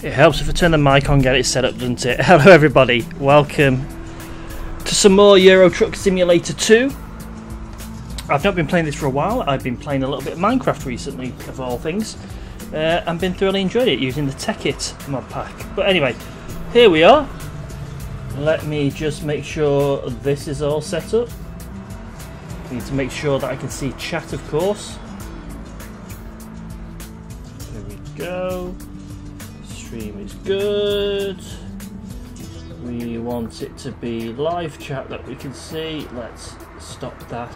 It helps if I turn the mic on, get it set up, doesn't it? Hello everybody, welcome to some more Euro Truck Simulator 2. I've not been playing this for a while. I've been playing a little bit of Minecraft recently, of all things, and been thoroughly enjoying it using the Tech-It mod pack. But anyway, here we are. Let me just make sure this is all set up. I need to make sure that I can see chat, of course. There we go. Stream is good. We want it to be live chat that we can see. Let's stop that.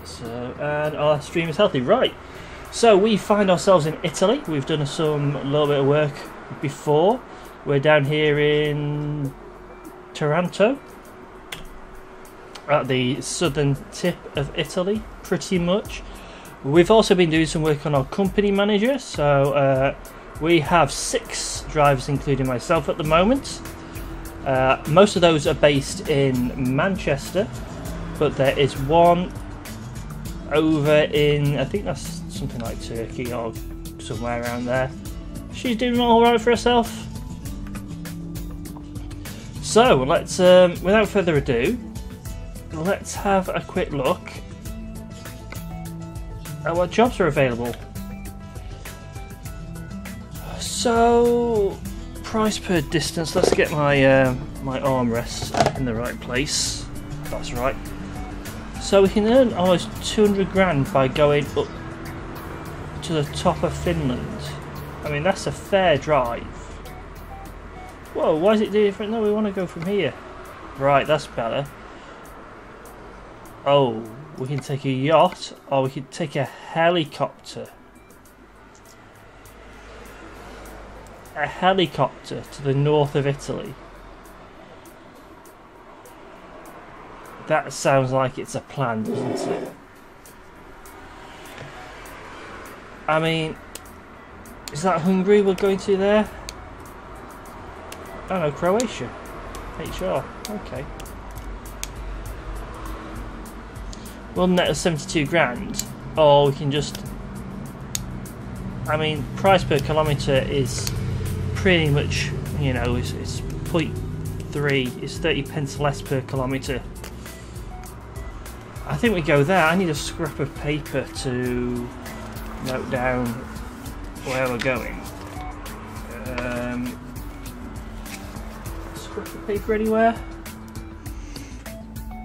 So, and our stream is healthy. Right. So we find ourselves in Italy. We've done a little bit of work before. We're down here in Taranto, at the southern tip of Italy, pretty much. We've also been doing some work on our company manager. So we have 6 drivers, including myself, at the moment. Most of those are based in Manchester, but there is one over in, I think that's something like Turkey or somewhere around there. She's doing all right for herself. So let's, without further ado, let's have a quick look at what jobs are available. So, price per distance. Let's get my my armrest in the right place. That's right. So we can earn almost 200 grand by going up to the top of Finland. I mean, that's a fair drive. Whoa, why is it different? No, we want to go from here. Right, that's better. Oh, we can take a yacht, or we can take a helicopter. A helicopter to the north of Italy. That sounds like it's a plan, doesn't it? I mean, is that Hungary we're going to there? Oh no, Croatia. HR. Okay. We'll net us 72 grand, or we can just... I mean, price per kilometre is pretty much, you know, it's 0.3, it's 30 pence less per kilometre. I think we go there. I need a scrap of paper to note down where we're going. Scrap of paper anywhere?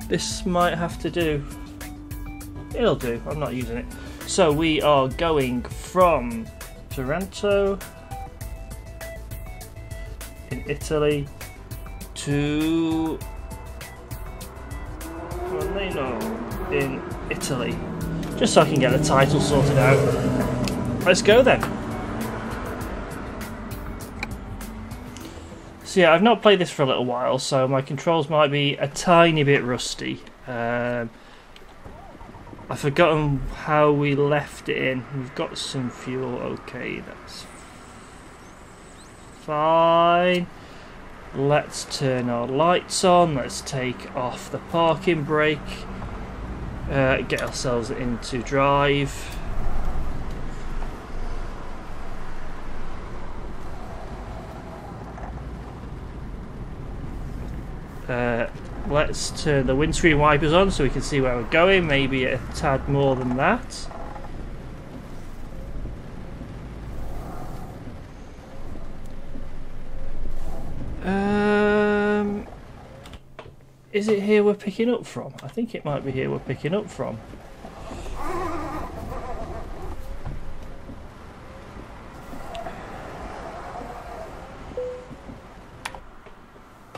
This might have to do. It'll do, I'm not using it. So we are going from Taranto in Italy to Milano in Italy, just so I can get the title sorted out. Let's go then. So yeah, I've not played this for a little while, so my controls might be a tiny bit rusty. I've forgotten how we left it in. We've got some fuel, okay, that's fine. Let's turn our lights on, let's take off the parking brake, get ourselves into drive. Let's turn the windscreen wipers on so we can see where we're going, maybe a tad more than that. Is it here we're picking up from? I think it might be here we're picking up from.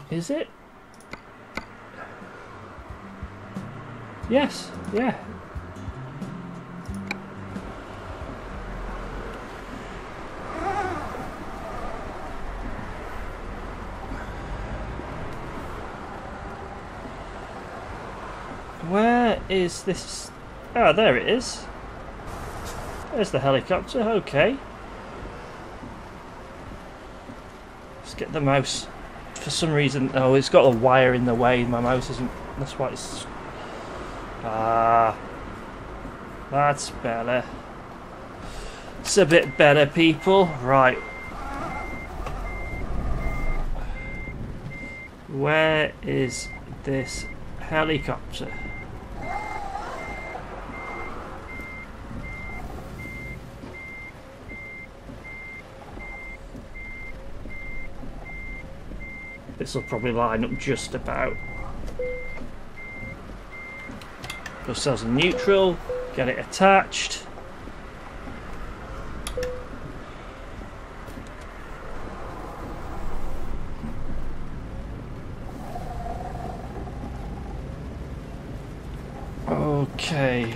Is it? Yes, yeah. Where is this? Ah, there it is. There's the helicopter, okay. Let's get the mouse. For some reason, oh, it's got a wire in the way, my mouse isn't, that's why it's... Ah, that's better. It's a bit better, people. Right. Where is this helicopter? This will probably line up just about. Put ourselves in neutral, get it attached. Okay.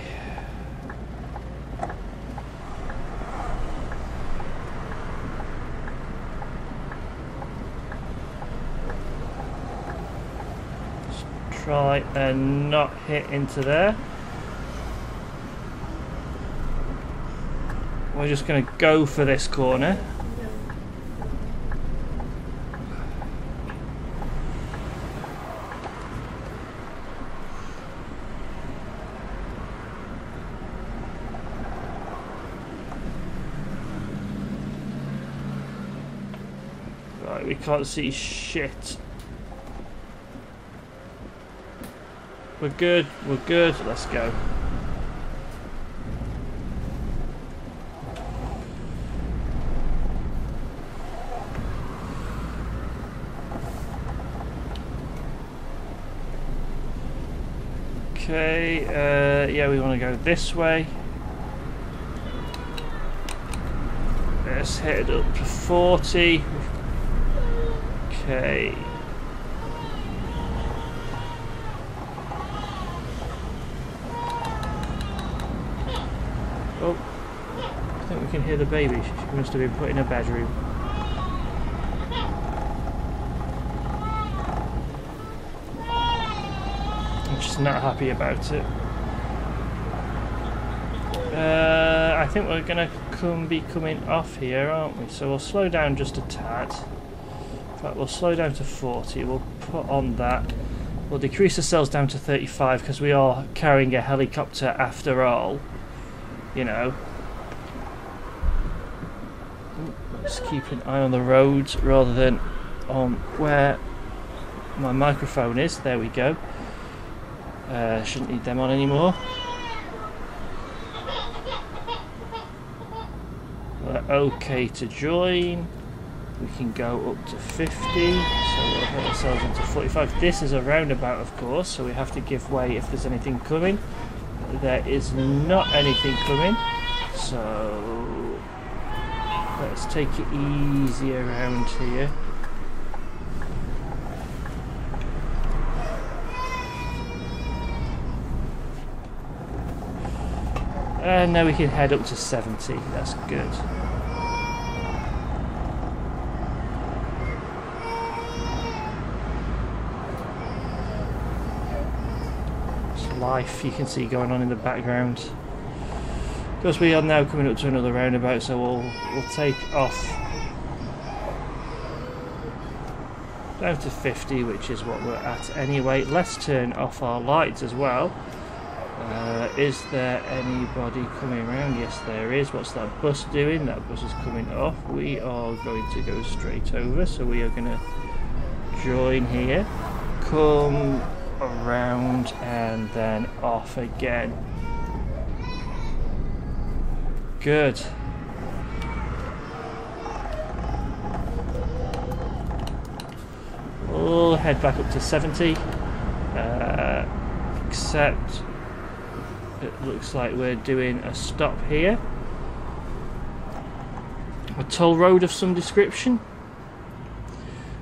Let's try and not hit into there. We're just going to go for this corner. Right, we can't see shit. We're good, let's go. Okay, yeah, we want to go this way. Let's head up to 40. Okay. Oh, I think we can hear the baby. She must have been put in a bedroom. Just not happy about it. I think we're gonna be coming off here, aren't we? So we'll slow down just a tad. In fact, we'll slow down to 40. We'll put on that. We'll decrease ourselves down to 35 because we are carrying a helicopter after all. You know. Just keep an eye on the roads rather than on where my microphone is. There we go. Shouldn't need them on anymore. We're okay to join. We can go up to 50, so we'll put ourselves into 45. This is a roundabout, of course, so we have to give way if there's anything coming. There is not anything coming, so let's take it easy around here. And now we can head up to 70, that's good. There's life you can see going on in the background. Of course, we are now coming up to another roundabout, so we'll take off down to 50, which is what we're at anyway. Let's turn off our lights as well. Is there anybody coming around? Yes, there is. What's that bus doing? That bus is coming off. We are going to go straight over, so we are going to join here, come around, and then off again. Good. We'll head back up to 70, except it looks like we're doing a stop here. A toll road of some description.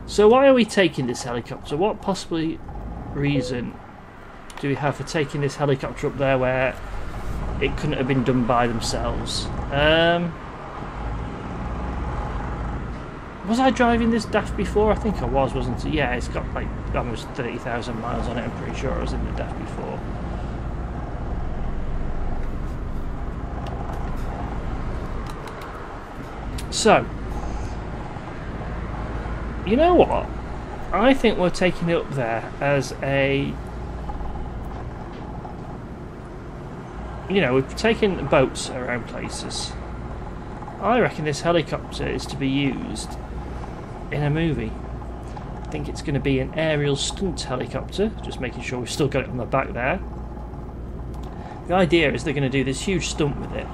So why are we taking this helicopter? What possibly reason do we have for taking this helicopter up there where it couldn't have been done by themselves? Was I driving this daft before? I think I was, wasn't it? Yeah, it's got like almost 30,000 miles on it. I'm pretty sure I was in the daft before. So, you know what? I think we're taking it up there as a... You know, we've taken boats around places. I reckon this helicopter is to be used in a movie. I think it's going to be an aerial stunt helicopter, just making sure we've still got it on the back there. The idea is they're going to do this huge stunt with it.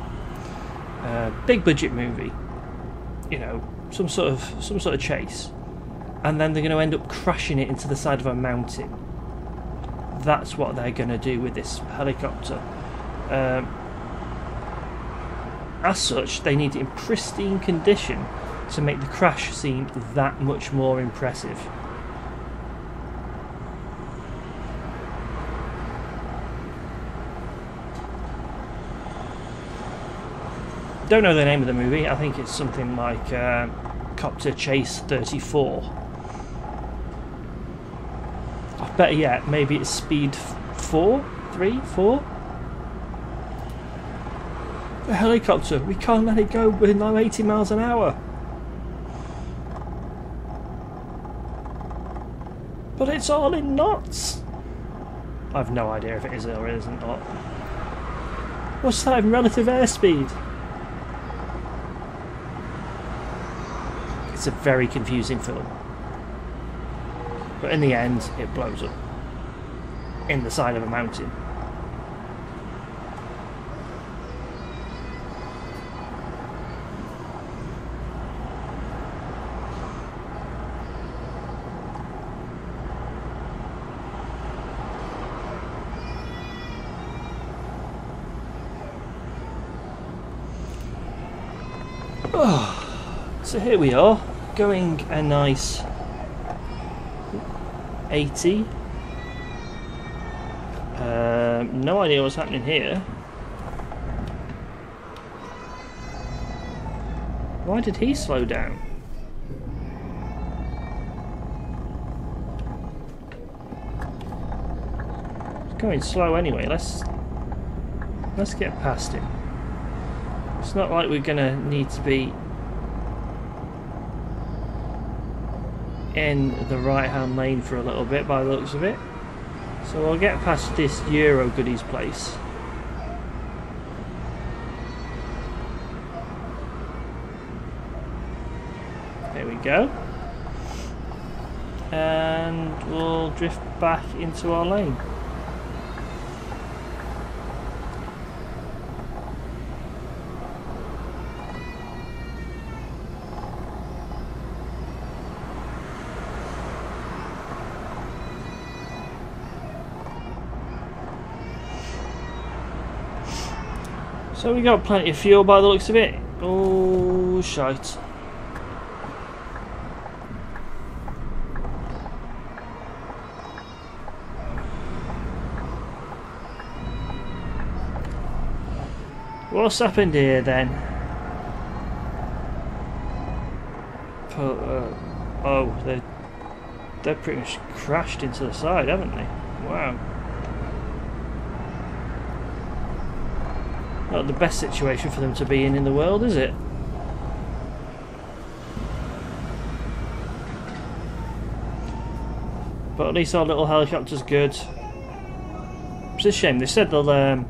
Big budget movie, you know, some sort of chase, and then they're going to end up crashing it into the side of a mountain. That's what they're going to do with this helicopter. As such, they need it in pristine condition to make the crash seem that much more impressive. Don't know the name of the movie. I think it's something like Copter Chase 34. Or better yet, maybe it's Speed 4? 3? 4? The helicopter, we can't let it go with like 80 miles an hour. But it's all in knots. I've no idea if it is or it isn't. Or what's that in relative airspeed? It's a very confusing film. But in the end, it blows up in the side of a mountain. So here we are, going a nice 80. No idea what's happening here. Why did he slow down? It's going slow anyway. Let's get past him. It's not like we're gonna need to be in the right hand lane for a little bit by the looks of it. So we'll get past this Euro goodies place. There we go. And we'll drift back into our lane. So we got plenty of fuel by the looks of it. Oh, shite. What's happened here then? Oh, they're pretty much crashed into the side, haven't they? Wow. Not the best situation for them to be in the world, is it? But at least our little helicopter's good. It's a shame. They said they're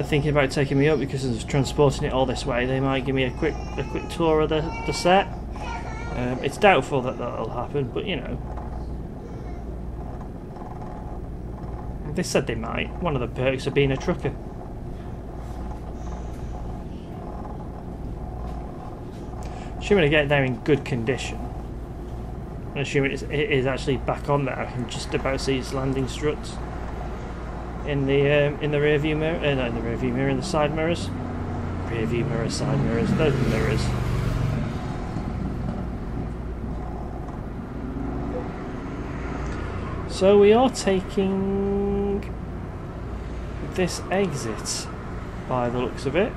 thinking about taking me up because of transporting it all this way. They might give me a quick tour of the set. It's doubtful that that'll happen, but you know. They said they might. One of the perks of being a trucker. Assuming I get there in good condition. I'm assuming it is actually back on there. I can just about see its landing struts in the rear view mirror. No, in the rear view mirror, in the side mirrors. Rear view mirror, side mirrors. Those are mirrors. So we are taking this exit by the looks of it.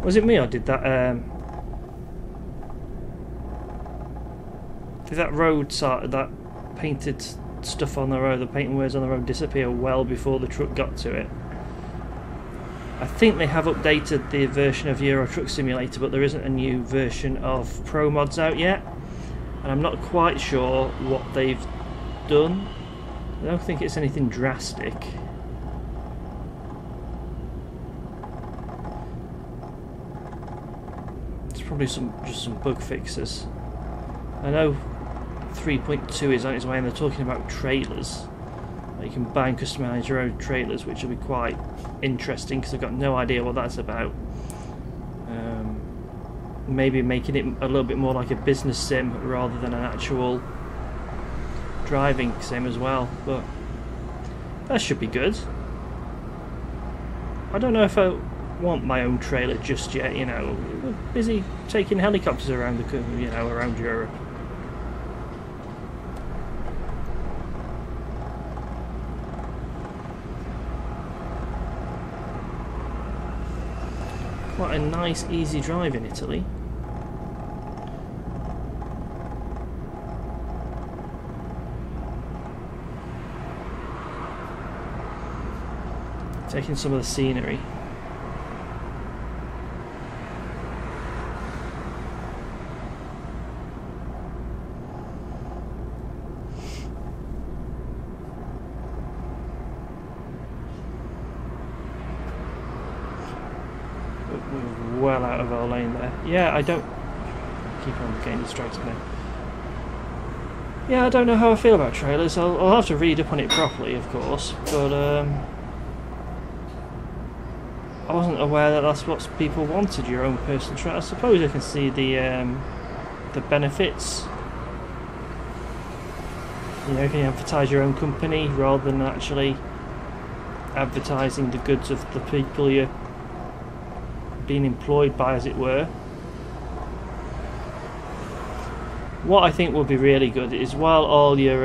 Was it me or did that road sort of, that painted stuff on the road, the painting words on the road disappear well before the truck got to it? I think they have updated the version of Euro Truck Simulator, but there isn't a new version of Pro Mods out yet, and I'm not quite sure what they've done. I don't think it's anything drastic. It's probably just some bug fixes. I know 3.2 is on its way, and they're talking about trailers. You can buy and customise your own trailers, which will be quite interesting because I've got no idea what that's about. Maybe making it a little bit more like a business sim rather than an actual driving sim as well, but that should be good. I don't know if I want my own trailer just yet, you know. We're busy taking helicopters around around Europe. Quite a nice, easy drive in Italy. Taking some of the scenery. We're well out of our lane there. Yeah, I don't keep on getting distracted now. Yeah, I don't know how I feel about trailers. I'll have to read up on it properly, of course, but I wasn't aware that that's what people wanted, your own personal trailer. I suppose I can see the benefits. You know, you can advertise your own company rather than actually advertising the goods of the people you're being employed by, as it were. What I think would be really good is, while all your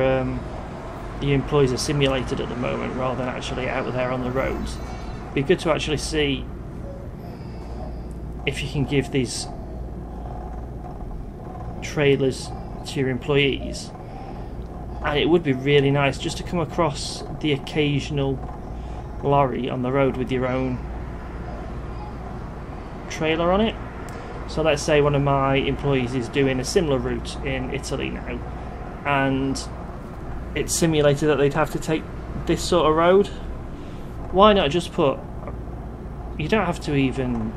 employees are simulated at the moment rather than actually out there on the roads, it'd be good to actually see if you can give these trailers to your employees. And it would be really nice just to come across the occasional lorry on the road with your own trailer on it. So let's say one of my employees is doing a similar route in Italy now, and it's simulated that they'd have to take this sort of road. Why not just put, you don't have to even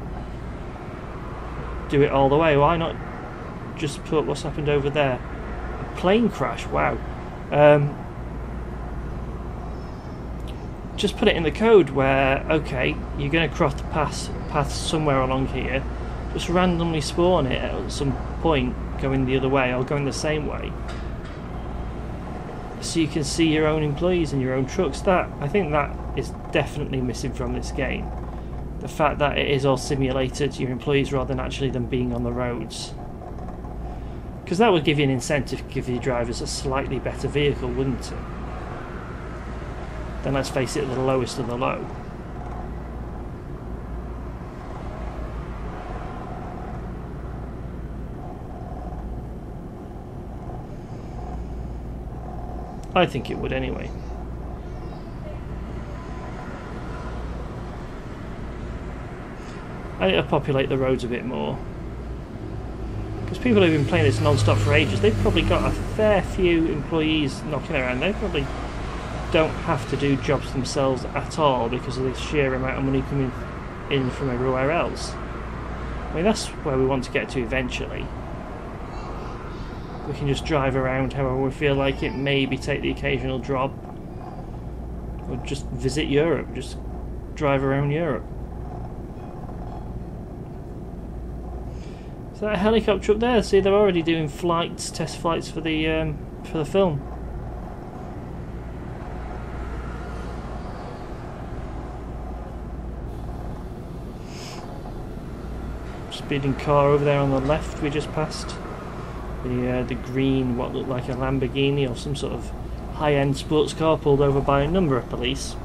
do it all the way, why not just put what's happened over there? A plane crash, wow. Just put it in the code where, okay, you're going to cross the path somewhere along here, just randomly spawn it at some point going the other way or going the same way, so you can see your own employees and your own trucks. I think that is definitely missing from this game. The fact that it is all simulated, your employees, rather than actually them being on the roads. Because that would give you an incentive to give your drivers a slightly better vehicle, wouldn't it? Then let's face it, the lowest of the low. I think it would anyway. I need to populate the roads a bit more, because people who've been playing this non-stop for ages, they've probably got a fair few employees knocking around. They probably don't have to do jobs themselves at all because of the sheer amount of money coming in from everywhere else. I mean, that's where we want to get to eventually. We can just drive around however we feel like it, maybe take the occasional job, or just visit Europe, just drive around Europe. Is that a helicopter up there? See, they're already doing flights, test flights for the film. Speeding car over there on the left we just passed. The green, what looked like a Lamborghini or some sort of high-end sports car, pulled over by a number of police.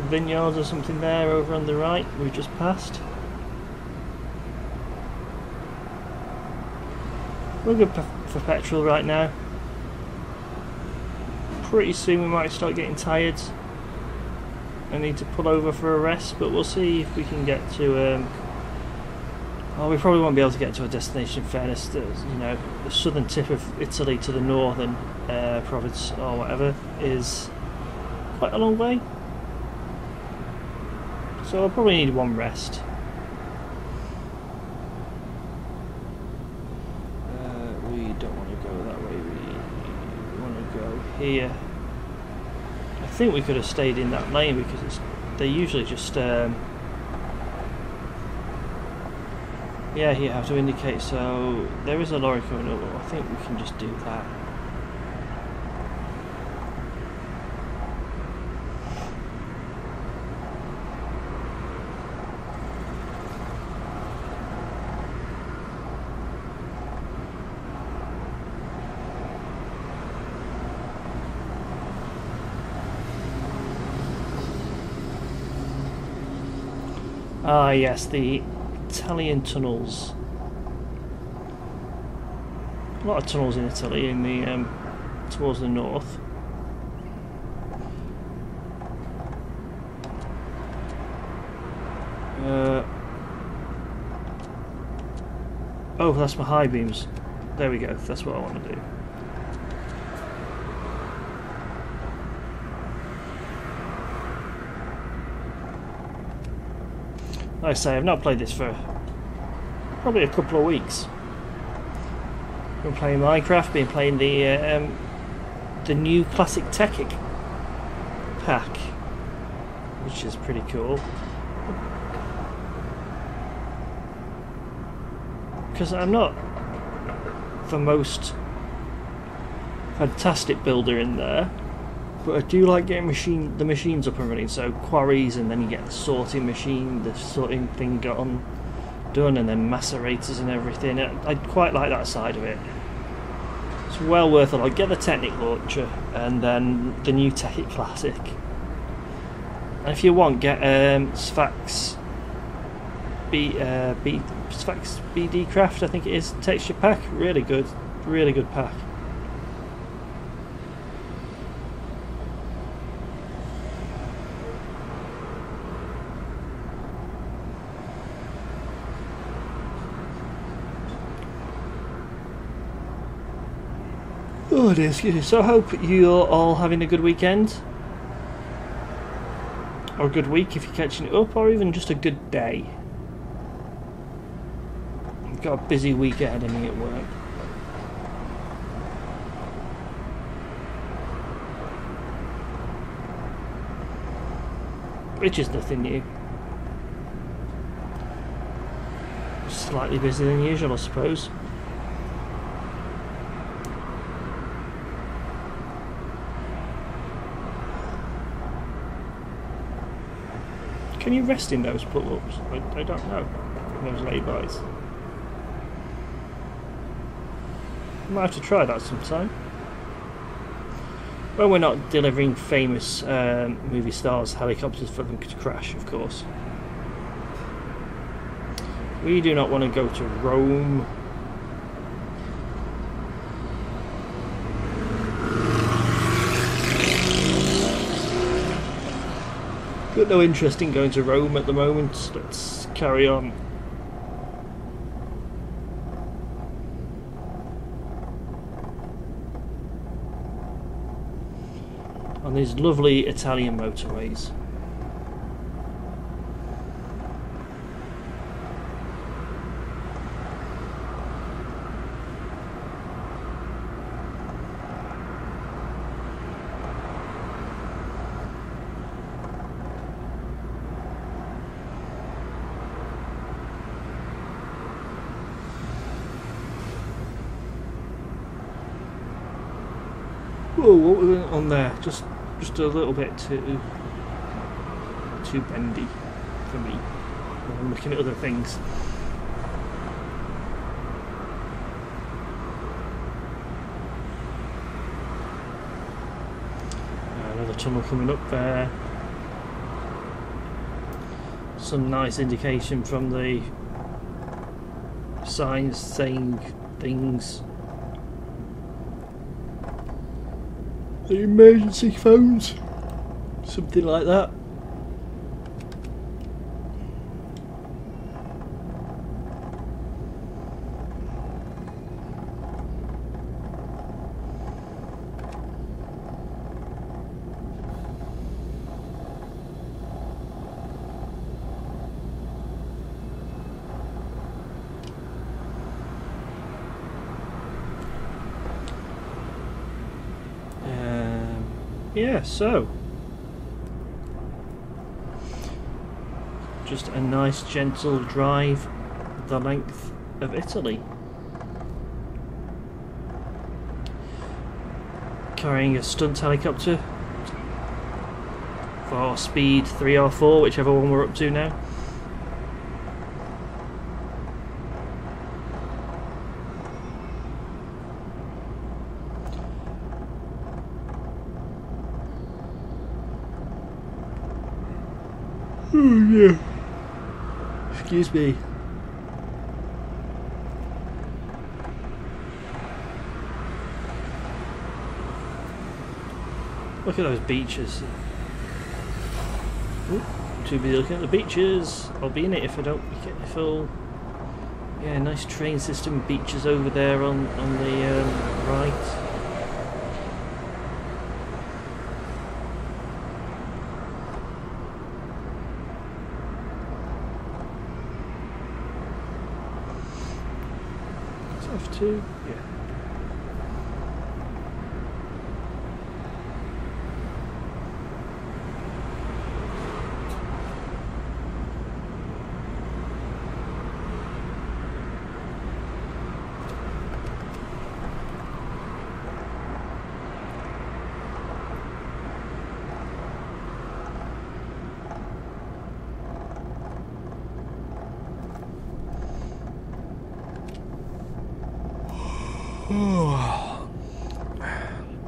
vineyards or something there over on the right we've just passed. We're good for petrol right now. Pretty soon we might start getting tired. I need to pull over for a rest, but we'll see if we can get to oh, we probably won't be able to get to a destination, in fairness. You know, the southern tip of Italy to the northern province or whatever is quite a long way. So I'll probably need one rest. We don't want to go that way, we want to go here. I think we could have stayed in that lane because they usually just yeah, you have to indicate, so there is a lorry coming up, I think we can just do that. Ah yes, the Italian tunnels. A lot of tunnels in Italy in the towards the north. Oh, that's my high beams. There we go. That's what I want to do. Like I say, I've not played this for probably a couple of weeks. Been playing Minecraft, been playing the new Classic Techic pack, which is pretty cool. Because I'm not the most fantastic builder in there, but I do like getting the machines up and running. So quarries, and then you get the sorting machine, the sorting thing done, and then macerators and everything. I quite like that side of it. It's well worth it. I'll get the Technic launcher and then the new Techic Classic. And if you want, get Sphax BD Craft, I think it is, texture pack. Really good pack. Oh dear, excuse me. So I hope you're all having a good weekend. Or a good week if you're catching it up, or even just a good day. I've got a busy week ahead of me at work. Which is nothing new. Slightly busier than usual, I suppose. Can you rest in those pull-ups? I don't know. Those lay-bys. Might have to try that sometime. When we're not delivering famous movie stars helicopters for them to crash, of course. We do not want to go to Rome. Got no interest in going to Rome at the moment. Let's carry on. On these lovely Italian motorways. Whoa, what was it on there? Just a little bit too bendy for me. I'm looking at other things. Another tunnel coming up there. some nice indication from the signs saying things. The emergency phones, something like that. Yeah, so just a nice gentle drive the length of Italy, carrying a stunt helicopter for speed 3 or 4, whichever one we're up to now. Oh yeah. Excuse me. Look at those beaches. Ooh, too busy looking at the beaches. I'll be in it if I don't get the full. Yeah, nice train system, beaches over there on the right. F2, yeah.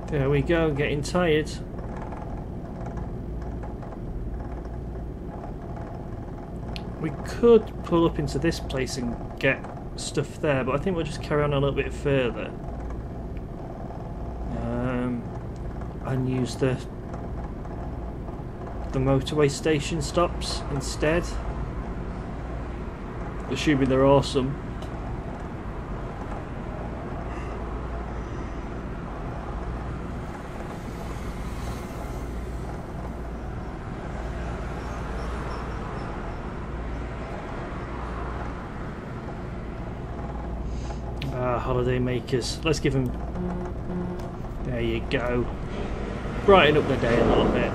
There we go, getting tired. We could pull up into this place and get stuff there, but I think we'll just carry on a little bit further and use the motorway station stops instead, assuming they're awesome. Holiday makers. Let's give them. There you go. Brighten up the day a little bit.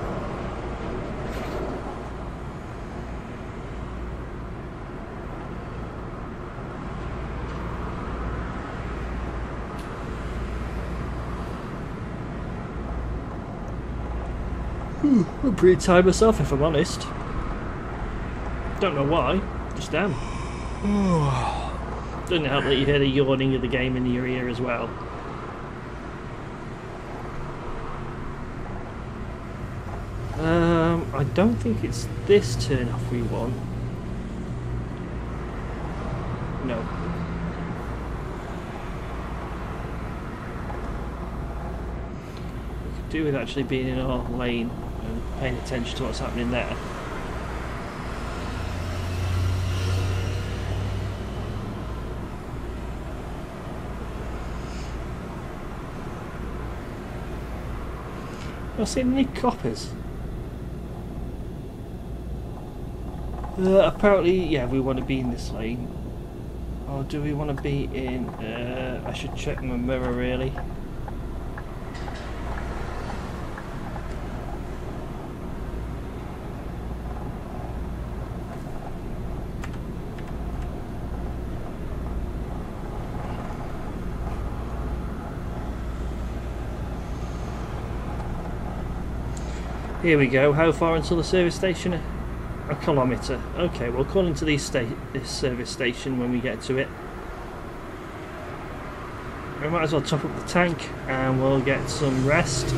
I'm pretty tired myself, if I'm honest. Don't know why. Just am. Doesn't help that you hear the yawning of the game in your ear as well. I don't think it's this turn off we want. No. We could do with actually being in our lane and paying attention to what's happening there. I've seen any coppers. Apparently, yeah, we want to be in this lane. Or do we want to be in... I should check my mirror, really. Here we go. How far until the service station? A kilometre. Okay, we'll call into this service station when we get to it. We might as well top up the tank and we'll get some rest.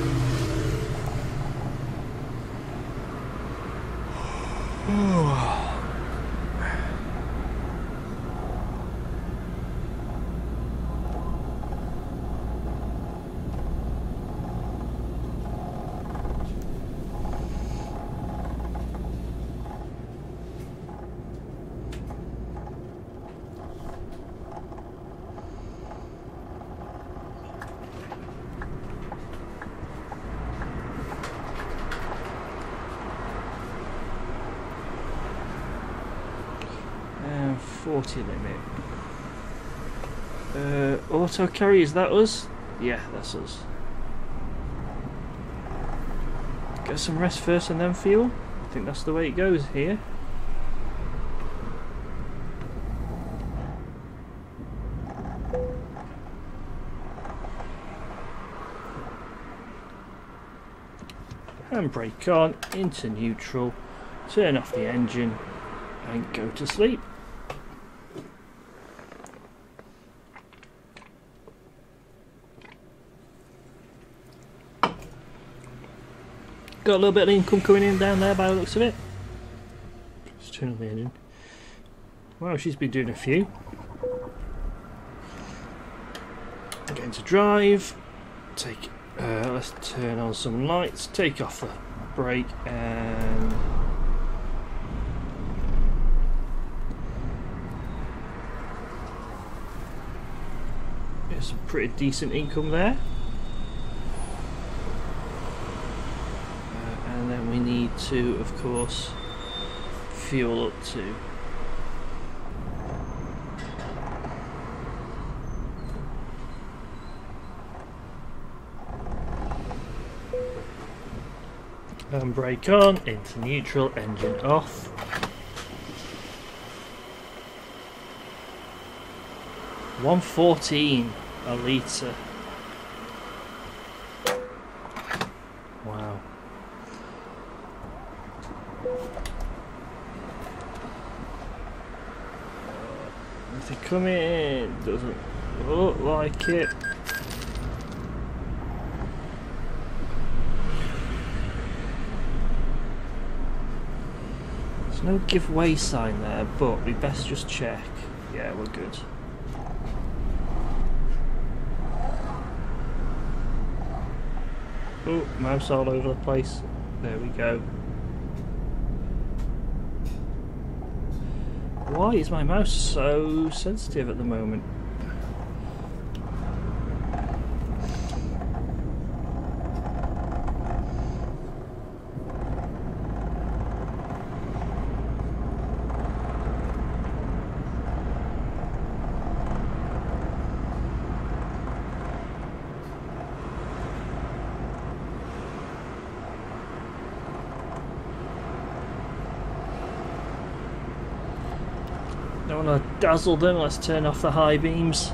40 limit. Auto carry, is that us? Yeah, that's us. Get some rest first and then fuel. I think that's the way it goes here. Handbrake on, into neutral, turn off the engine and go to sleep. Got a little bit of income coming in down there by the looks of it. Just turn on the engine. Wow, she's been doing a few. Getting to drive. Let's turn on some lights, take off the brake and get some pretty decent income there. And then we need to, of course, fuel up too. And brake on, into neutral, engine off. $1.14 a litre. Wow. Nothing coming, doesn't look like it. No giveaway sign there, but we best just check. Yeah, we're good. Oh, mouse all over the place. There we go. Why is my mouse so sensitive at the moment? Don't want to dazzle them, let's turn off the high beams.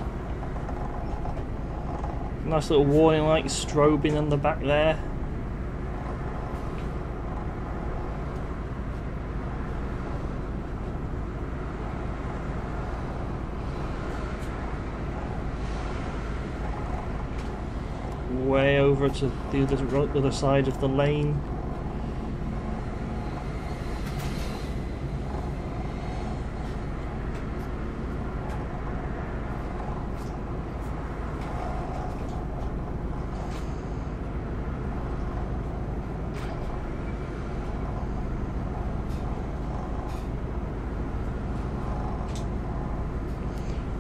Nice little warning light strobing on the back there. Way over to the other side of the lane.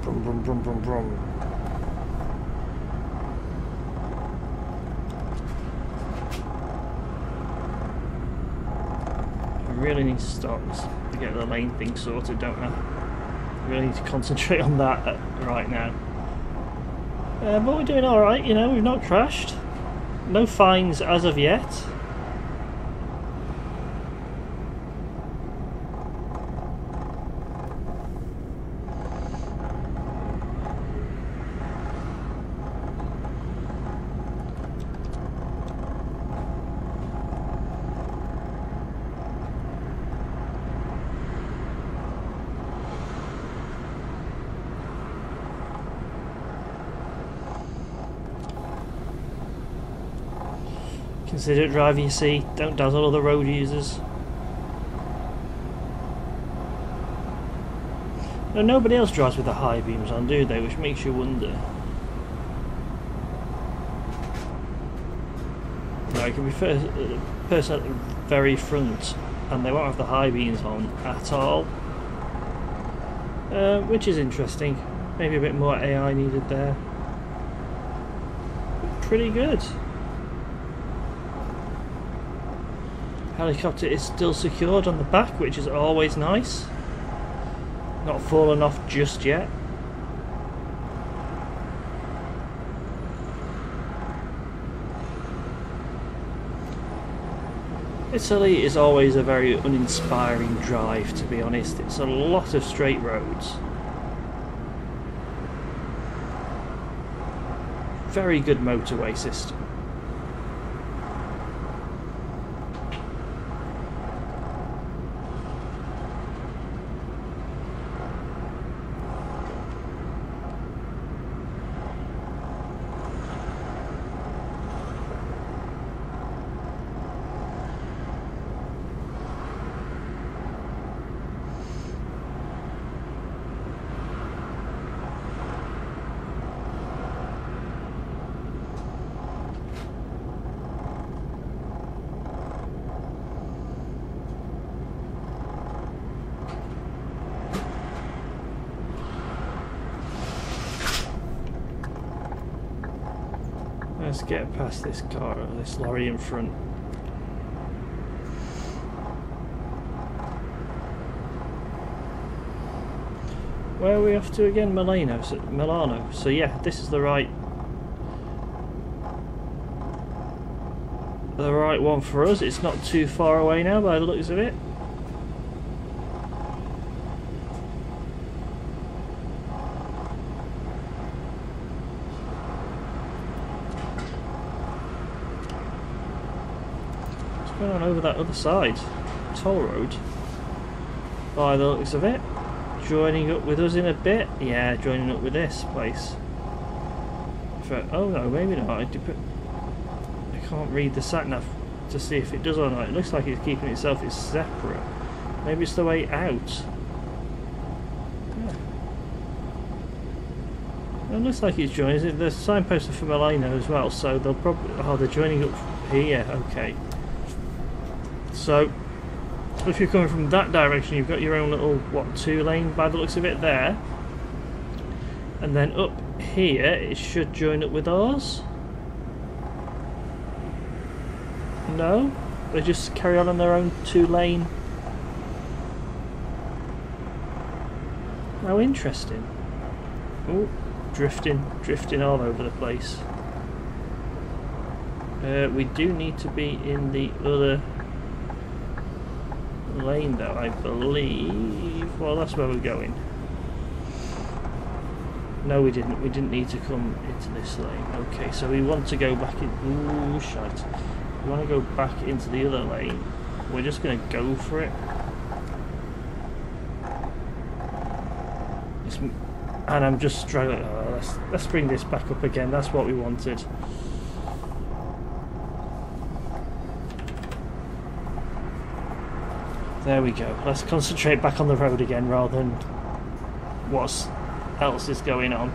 Brum brum brum brum brum. I really need to stop to get the lane thing sorted, don't I? I really need to concentrate on that right now. But we're doing alright, you know, we've not crashed. No fines as of yet. Consider driving your seat, don't dazzle other road users. Now, nobody else drives with the high beams on, do they? Which makes you wonder. No, it can be a person at the very front and they won't have the high beams on at all. Which is interesting. Maybe a bit more AI needed there. Pretty good. Helicopter is still secured on the back, which is always nice. Not fallen off just yet. Italy is always a very uninspiring drive, to be honest. It's a lot of straight roads. Very good motorway system. Let's get past this car, this lorry in front. Where are we off to again? Milano. So yeah, this is the right one for us. It's not too far away now by the looks of it. Going on over that other side, toll road, by the looks of it. Joining up with us in a bit. Yeah, joining up with this place. Oh no, maybe not. I can't read the sat nav to see if it does or not. It looks like it's keeping itself as separate. Maybe it's the way out. Yeah. It looks like it's joining. There's signposts for Milano as well, so they'll probably. Oh, they're joining up here. Okay. So, if you're coming from that direction, you've got your own little, what, 2-lane by the looks of it there. And then up here, it should join up with ours. No? They just carry on their own 2-lane. How interesting. Oh, drifting all over the place. We do need to be in the other lane though, I believe. Well, that's where we're going. No, we didn't need to come into this lane. Okay, so we want to go back in. Ooh, shite. We want to go back into the other lane. We're just going to go for it. And I'm just struggling. Oh, let's bring this back up again. That's what we wanted. There we go. Let's concentrate back on the road again rather than what else is going on.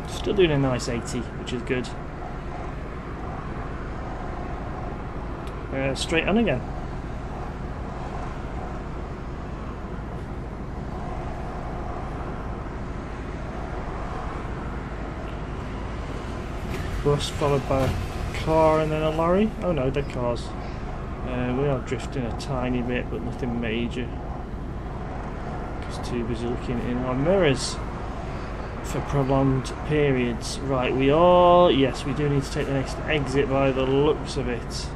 Still doing a nice 80, which is good. Straight on again. Bus followed by a car and then a lorry. Oh no, they're cars. We are drifting a tiny bit, but nothing major. Just too busy looking in our mirrors for prolonged periods. Right, we are. Yes, we do need to take the next exit by the looks of it.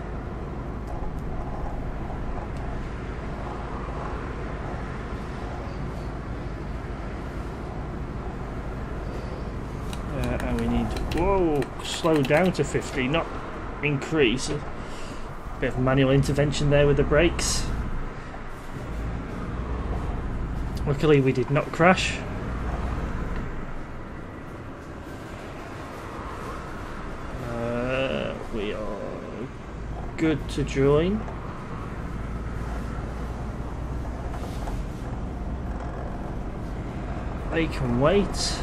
And we need to, whoa, slow down to 50, not increase. A bit of manual intervention there with the brakes. Luckily we did not crash. We are good to join. They can wait.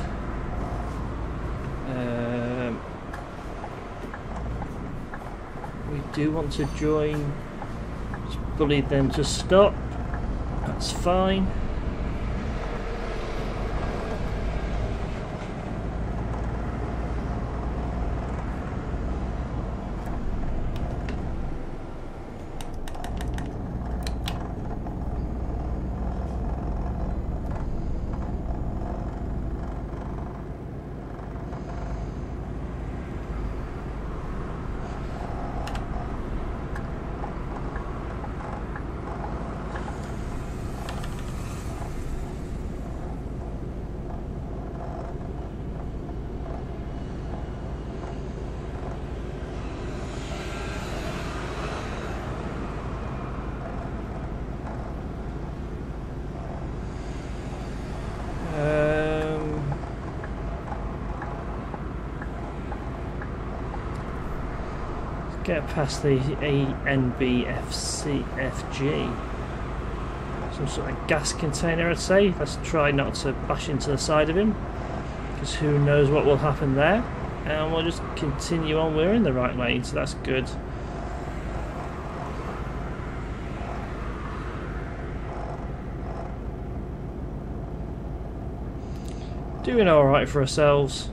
We do want to join. Just bullied them to stop. That's fine. Get past the ANBFCFG. Some sort of gas container, I'd say. Let's try not to bash into the side of him, because who knows what will happen there. And we'll just continue on. We're in the right lane, so that's good. Doing alright for ourselves.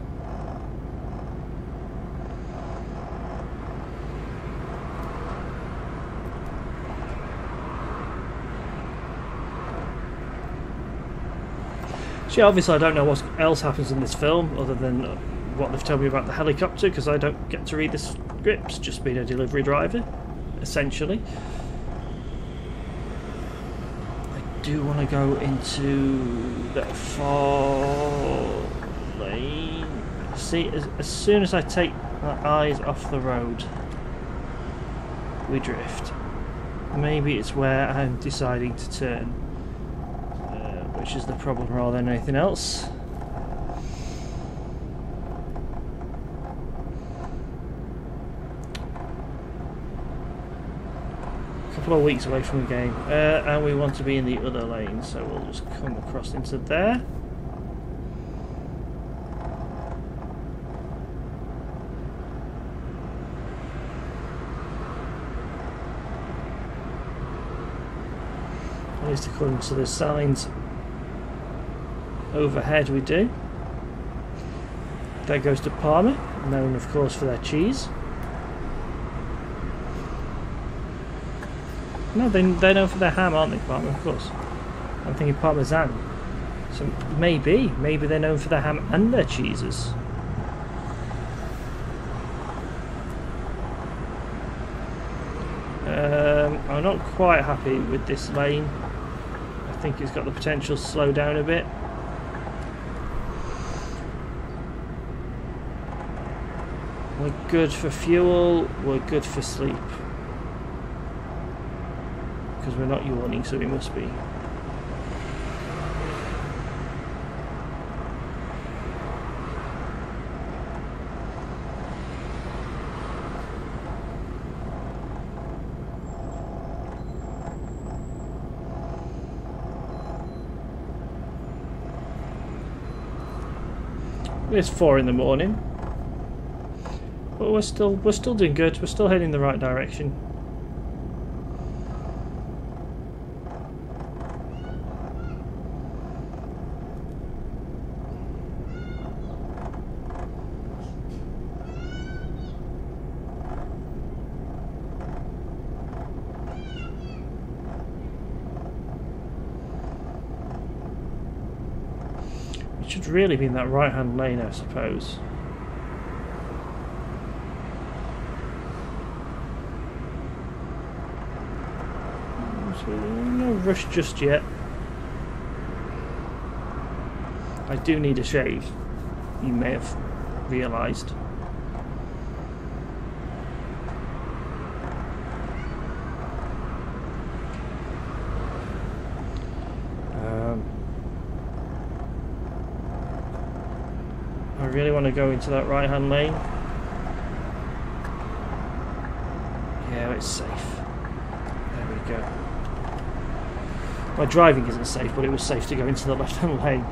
So yeah, obviously I don't know what else happens in this film other than what they've told me about the helicopter, because I don't get to read the scripts, just being a delivery driver, essentially. I do want to go into that far lane. See, as soon as I take my eyes off the road, we drift. Maybe it's where I'm deciding to turn. Which is the problem rather than anything else. A couple of weeks away from the game, and we want to be in the other lane, so we'll just come across into there. At least according to the signs overhead we do. That goes to Parma, known of course for their cheese. No, they're known for their ham, aren't they, Parma, of course. I'm thinking Parmesan. So maybe they're known for their ham and their cheeses. I'm not quite happy with this lane. I think it's got the potential to slow down a bit. We're good for fuel, we're good for sleep. Because we're not yawning, so we must be. It's 4 in the morning. But we're still doing good. We're still heading in the right direction. It should really be in that right-hand lane, I suppose. No rush just yet. I do need a shave, you may have realised. I really want to go into that right hand lane. Yeah, it's safe. There we go. My driving isn't safe, but it was safe to go into the left-hand lane.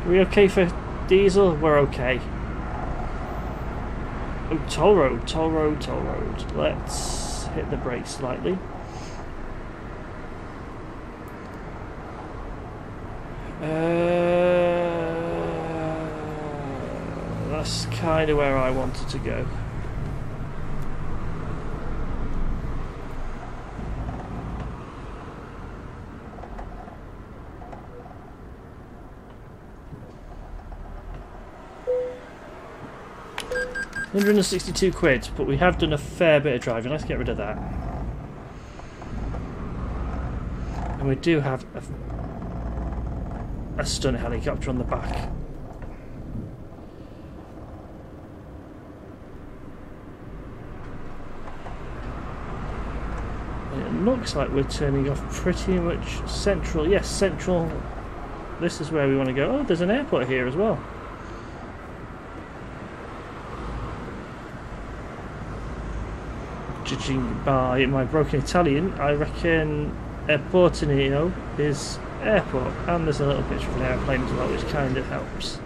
Are we okay for diesel? We're okay. Oh, toll road, toll road, toll road. Let's hit the brake slightly. That's kind of where I wanted to go. £162, but we have done a fair bit of driving. Let's get rid of that. And we do have a stunt helicopter on the back. And it looks like we're turning off pretty much central. Yes, central. This is where we want to go. Oh, there's an airport here as well. Judging by my broken Italian, I reckon Portonino is airport, and there's a little picture of an airplane as well, which kind of helps.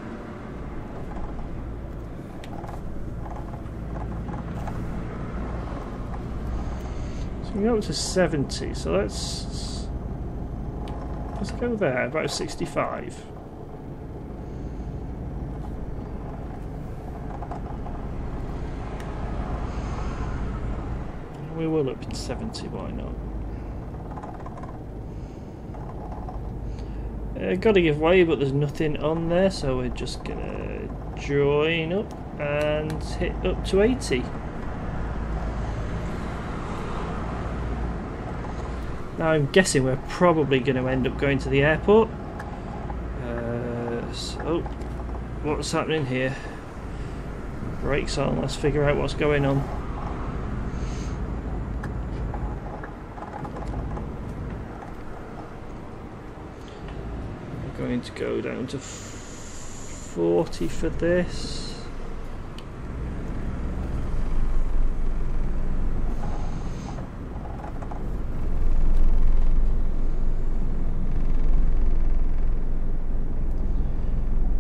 So we go up to 70, so let's go there, about 65. We will up to 70, why not? Got to give way, but there's nothing on there, so we're just gonna join up and hit up to 80. Now I'm guessing we're probably going to end up going to the airport. So what's happening here? Brakes on, let's figure out what's going on. Going to go down to 40 for this.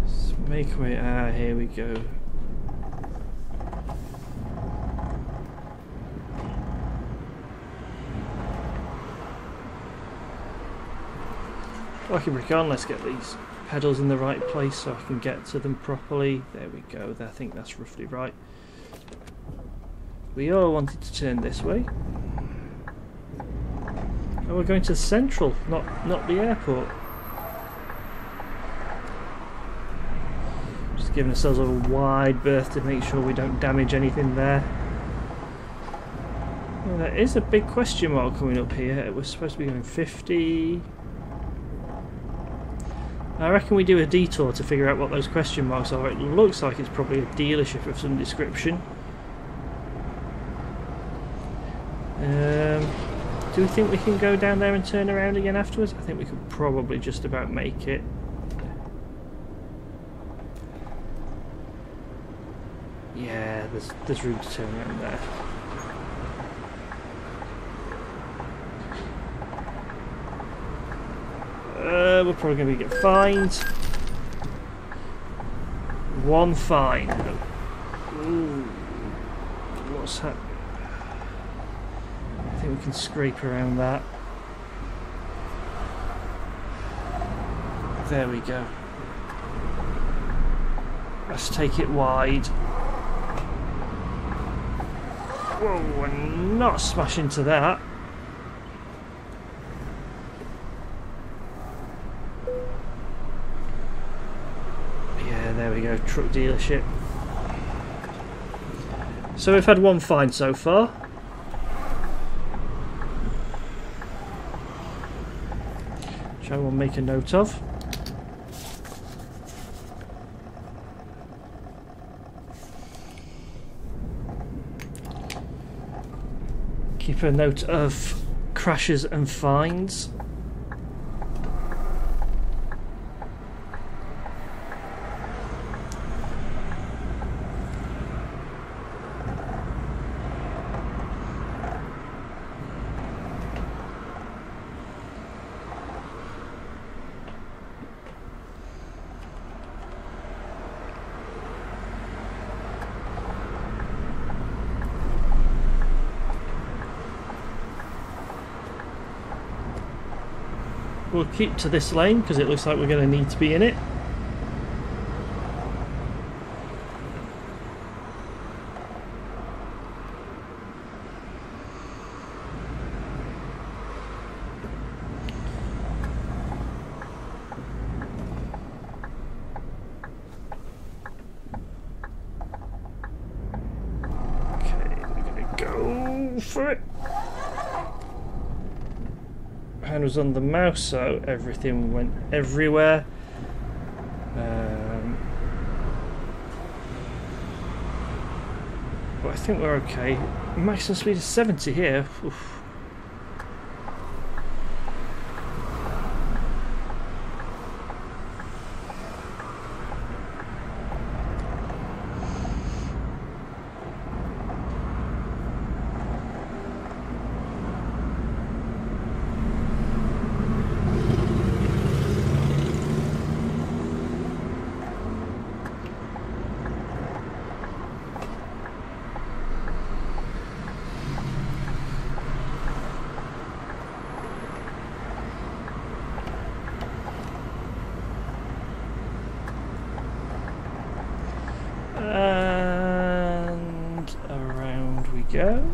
Let's make our way. Here we go. Cracking brick on, let's get these pedals in the right place so I can get to them properly. There we go, I think that's roughly right. We all wanted to turn this way. Oh, we're going to Central, not the airport. Just giving ourselves a wide berth to make sure we don't damage anything there. Well, there is a big question mark coming up here. We're supposed to be going 50... I reckon we do a detour to figure out what those question marks are. It looks like it's probably a dealership of some description. Do we think we can go down there and turn around again afterwards? I think we could probably just about make it. Yeah, there's room to turn around there. We're probably going to get fined. One fine. Ooh, what's that? I think we can scrape around that. There we go. Let's take it wide. Whoa, and not smash into that. There we go, truck dealership. So we've had one fine so far. Which I will make a note of. Keep a note of crashes and fines. we'll keep to this lane because it looks like we're going to need to be in it. For it. Hand was on the mouse, so everything went everywhere. But I think we're okay. Maximum speed is 70 here. Oof. And around we go.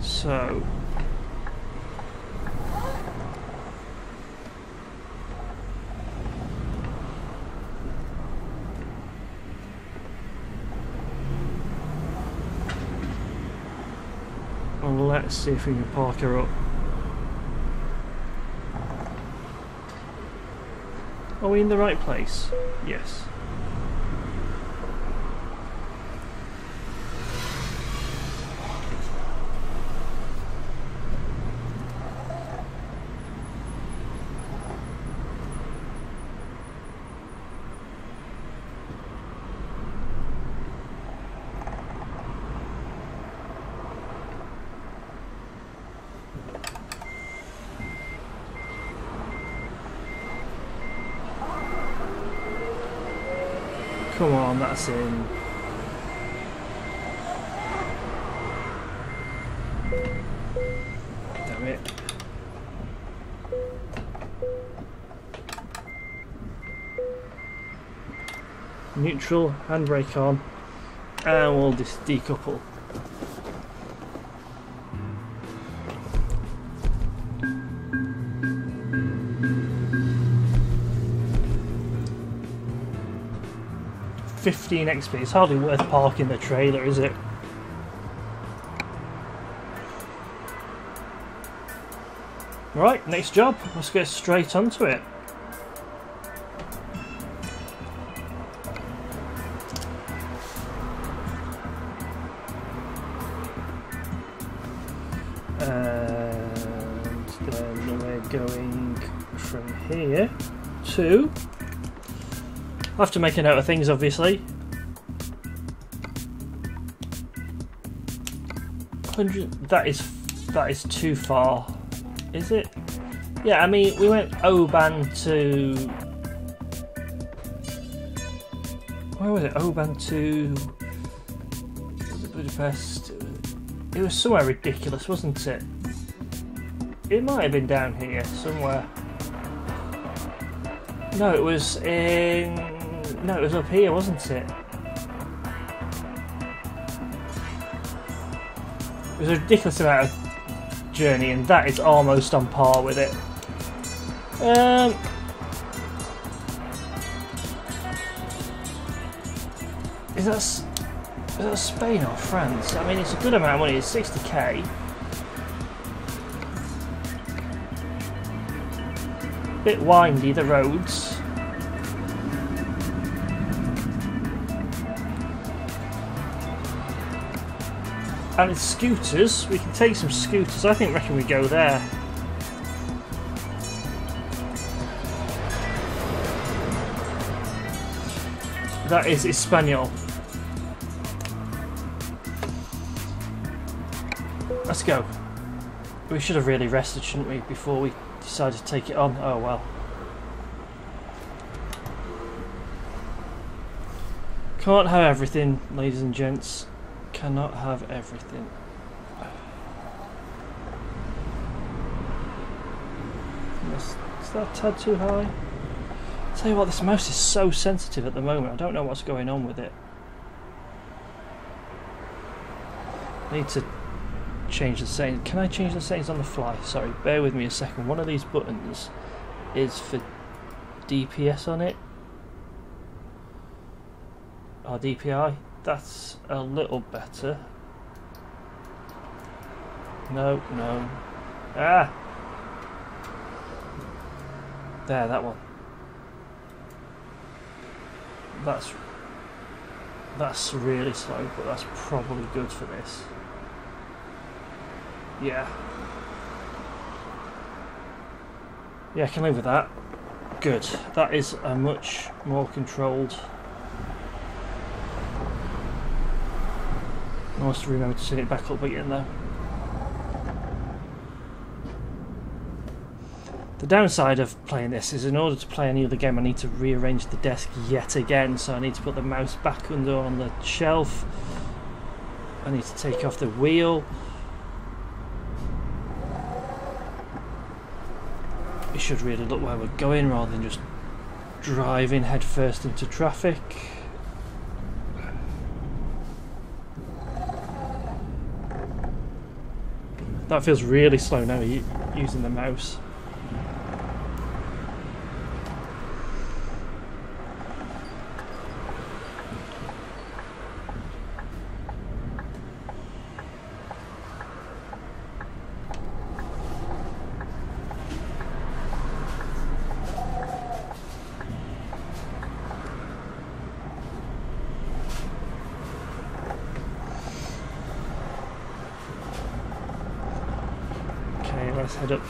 So let's see if we can park her up. Are we in the right place? Yes. Come on, that's in. Damn it. Neutral, handbrake on, and we'll just decouple. $15 XP. It's hardly worth parking the trailer, is it? Right, next job. Let's get straight onto it. And then we're going from here to... I'll have to make a note of things, obviously. 100. That is too far, is it? Yeah, I mean, we went Oban to. Where was it? Oban to Budapest. It was somewhere ridiculous, wasn't it? It might have been down here somewhere. No, it was in. No, it was up here, wasn't it? It was a ridiculous amount of journey, and that is almost on par with it. Is that Spain or France? I mean, it's a good amount of money. It's 60k. Bit windy, the roads. And it's scooters. We can take some scooters. I reckon we go there. That is Espanol. Let's go. We should have really rested, shouldn't we, before we decided to take it on? Oh well. Can't have everything, ladies and gents. Cannot have everything. Is that a tad too high? I'll tell you what, this mouse is so sensitive at the moment. I don't know what's going on with it. I need to change the settings. Can I change the settings on the fly? Sorry, bear with me a second. One of these buttons is for DPS on it. Or DPI. That's a little better. No, no. Ah! There, that one. That's really slow, but that's probably good for this. Yeah. Yeah, I can live with that. Good. That is a much more controlled. I must remember to turn it back up again though. The downside of playing this is in order to play any other game I need to rearrange the desk yet again, so I need to put the mouse back under on the shelf. I need to take off the wheel. We should really look where we're going rather than just driving headfirst into traffic. That feels really slow now using the mouse. Let's head up.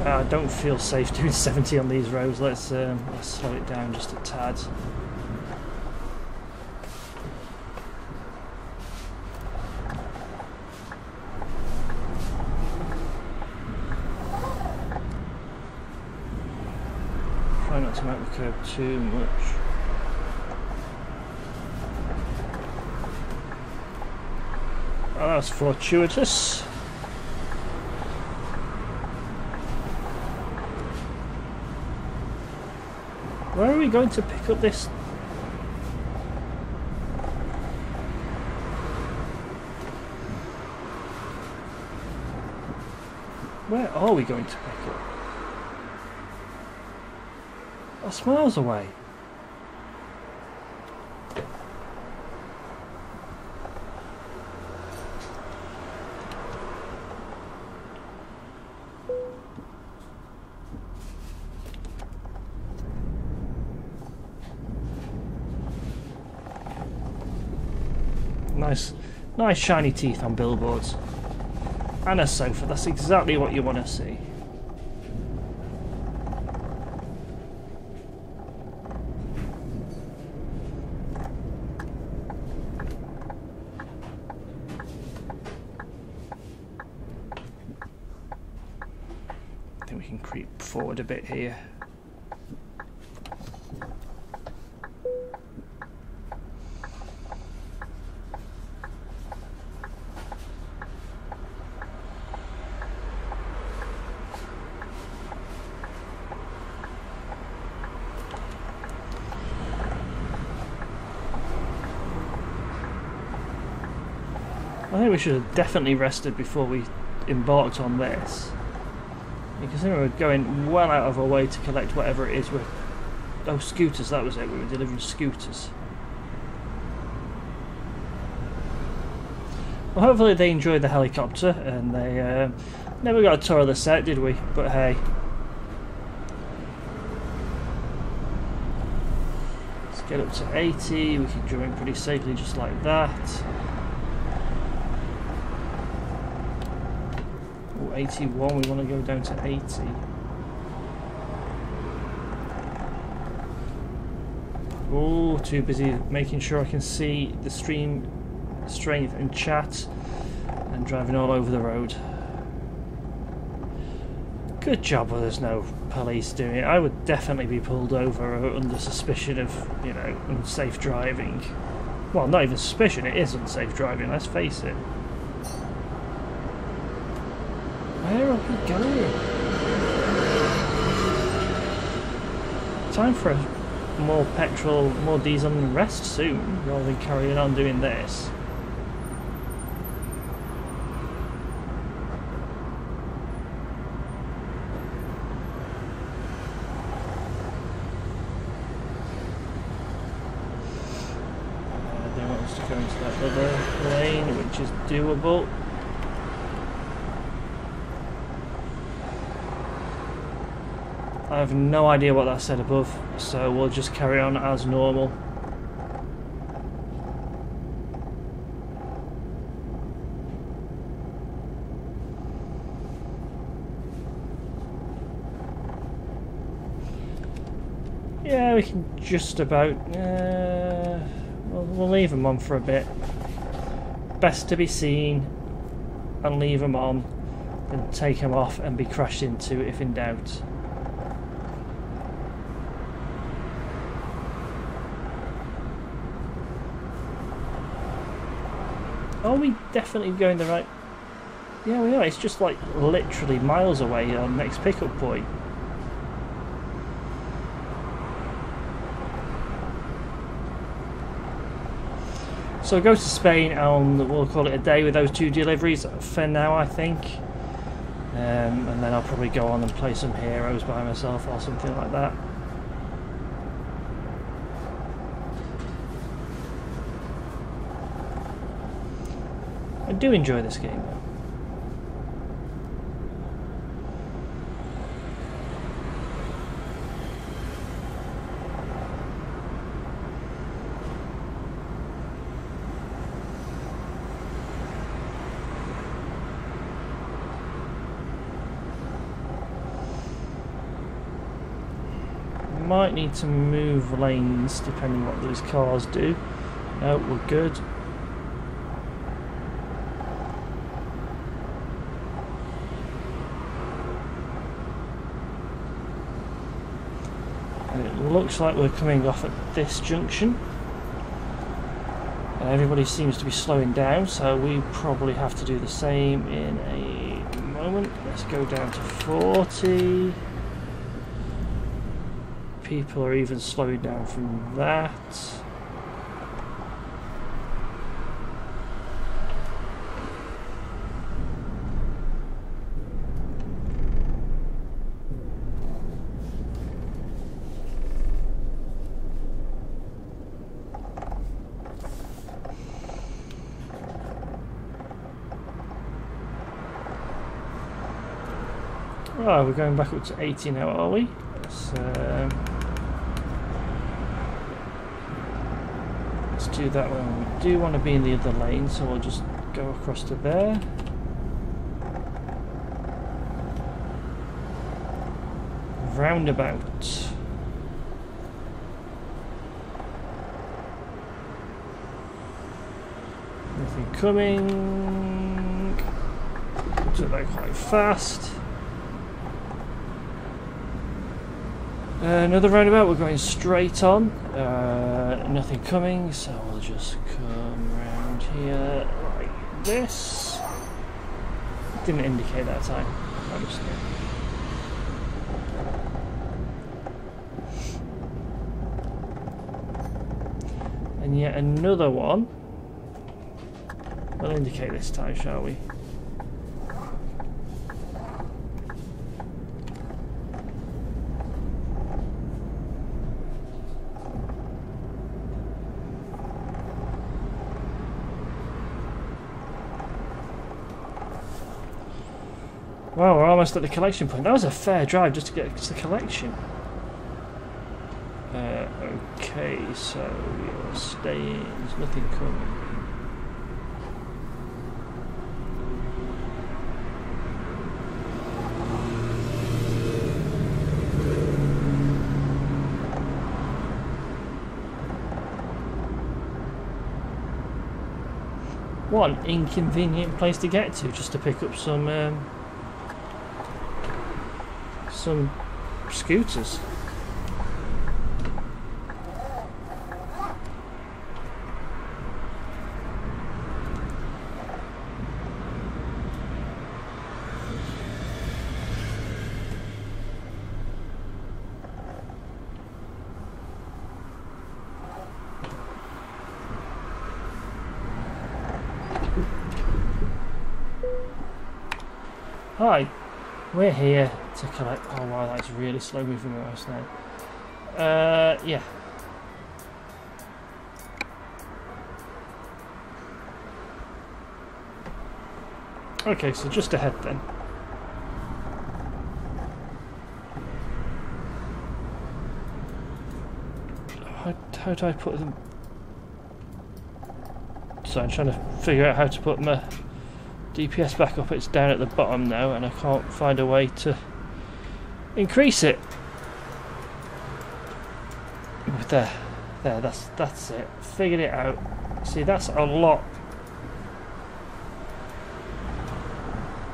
I don't feel safe doing 70 on these roads. Let's slow it down just a tad. Try not to make the curb too much. Oh, that's fortuitous. Where are we going to pick up this? Where are we going to pick up? That's miles away. Nice shiny teeth on billboards. And a sofa, that's exactly what you want to see. I think we can creep forward a bit here. I think we should have definitely rested before we embarked on this. Because then we were going well out of our way to collect whatever it is we're... Oh, scooters, that was it. We were delivering scooters. Well, hopefully they enjoyed the helicopter and they never got a tour of the set, did we? But hey. Let's get up to 80. We can join pretty safely just like that. 81, we want to go down to 80. Oh, too busy making sure I can see the stream strength and chat and driving all over the road. Good job there's no police doing it. I would definitely be pulled over under suspicion of, you know, unsafe driving. Well, not even suspicion, it is unsafe driving, let's face it. Where are we going? Time for more petrol, more diesel and rest soon, rather than carrying on doing this. They want us to go into that other lane, which is doable. I have no idea what that said above, so we'll just carry on as normal. Yeah, we can just about... we'll leave them on for a bit. Best to be seen and leave them on than take them off and be crashed into if in doubt. Are we definitely going the right... Yeah, we are. It's just like literally miles away on the next pickup point. So we'll go to Spain and we'll call it a day with those 2 deliveries for now, I think. And then I'll probably go on and play some Heroes by myself or something like that. I do enjoy this game though. Might need to move lanes depending what those cars do. No, we're good. And it looks like we're coming off at this junction. And everybody seems to be slowing down, so we probably have to do the same in a moment. Let's go down to 40. People are even slowing down from that. Right, we're going back up to 80 now, are we? Let's do that one. We do want to be in the other lane, so we'll just go across to there. Roundabout. Nothing coming. Took that quite fast. Another roundabout, we're going straight on. Nothing coming, so we'll just come round here like this. Didn't indicate that time. I'm just kidding. And yet another one. We'll indicate this time, shall we? Wow, we're almost at the collection point. That was a fair drive just to get to the collection. Okay, so we're staying. There's nothing coming. What an inconvenient place to get to just to pick up some some scooters. Hi, we're here to collect. Oh wow, that's really slow moving mouse now. Yeah. Okay, so just ahead then. How do I put them? So I'm trying to figure out how to put my DPS back up. It's down at the bottom now and I can't find a way to increase it. There, that's it. Figured it out. See, that's a lot.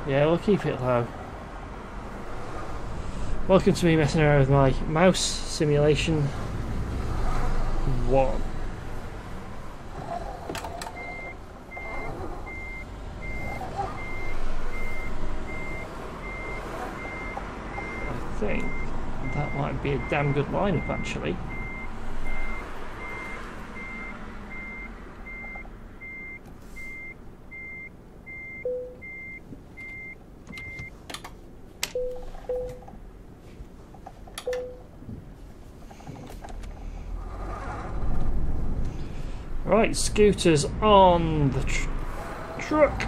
Yeah, we'll keep it low. Welcome to me messing around with my mouse simulation 1. I think that might be a damn good lineup actually. Right, scooters on the truck.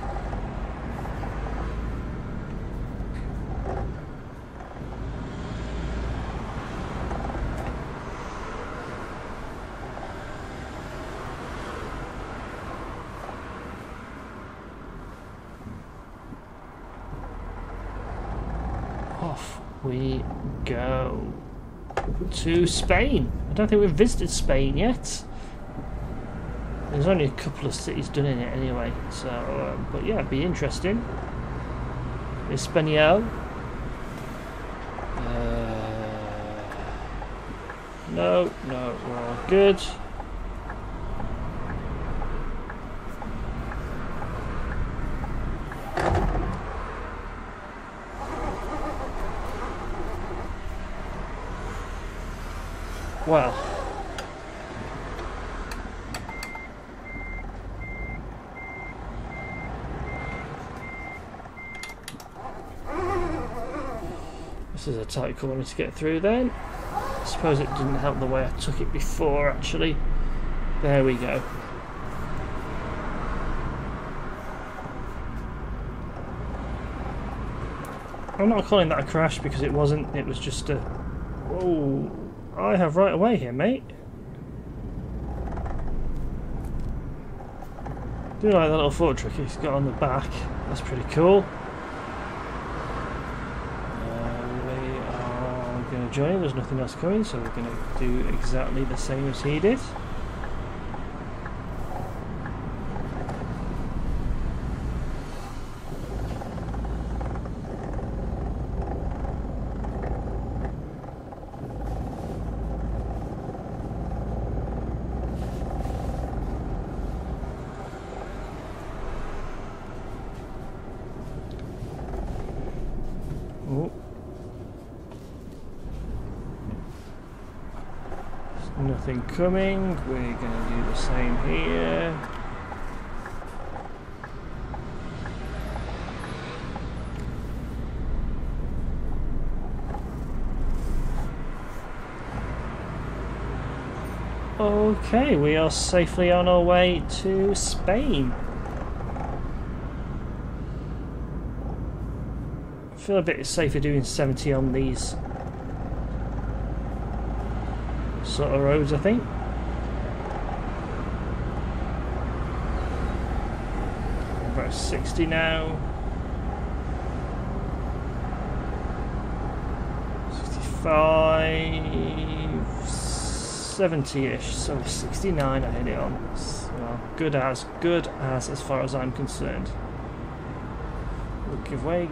Off we go to Spain. I don't think we've visited Spain yet. There's only a couple of cities done in it anyway, so but yeah, it'd be interesting. Espanol. No, we're all good. Well, this is a tight corner to get through then. I suppose it didn't help the way I took it before actually. There we go. I'm not calling that a crash because it wasn't, it was just a... Whoa, I have right away here, mate. Do like that little foot trick he's got on the back. That's pretty cool. Going to join. There's nothing else coming, so we're going to do exactly the same as he did. Oh. Nothing coming, we're going to do the same here. Okay, we are safely on our way to Spain. I feel a bit safer doing 70 on these sort of roads, I think. About 60 now. 65, 70-ish, so 69 I hit it on. Well, good as far as I'm concerned. We'll give way.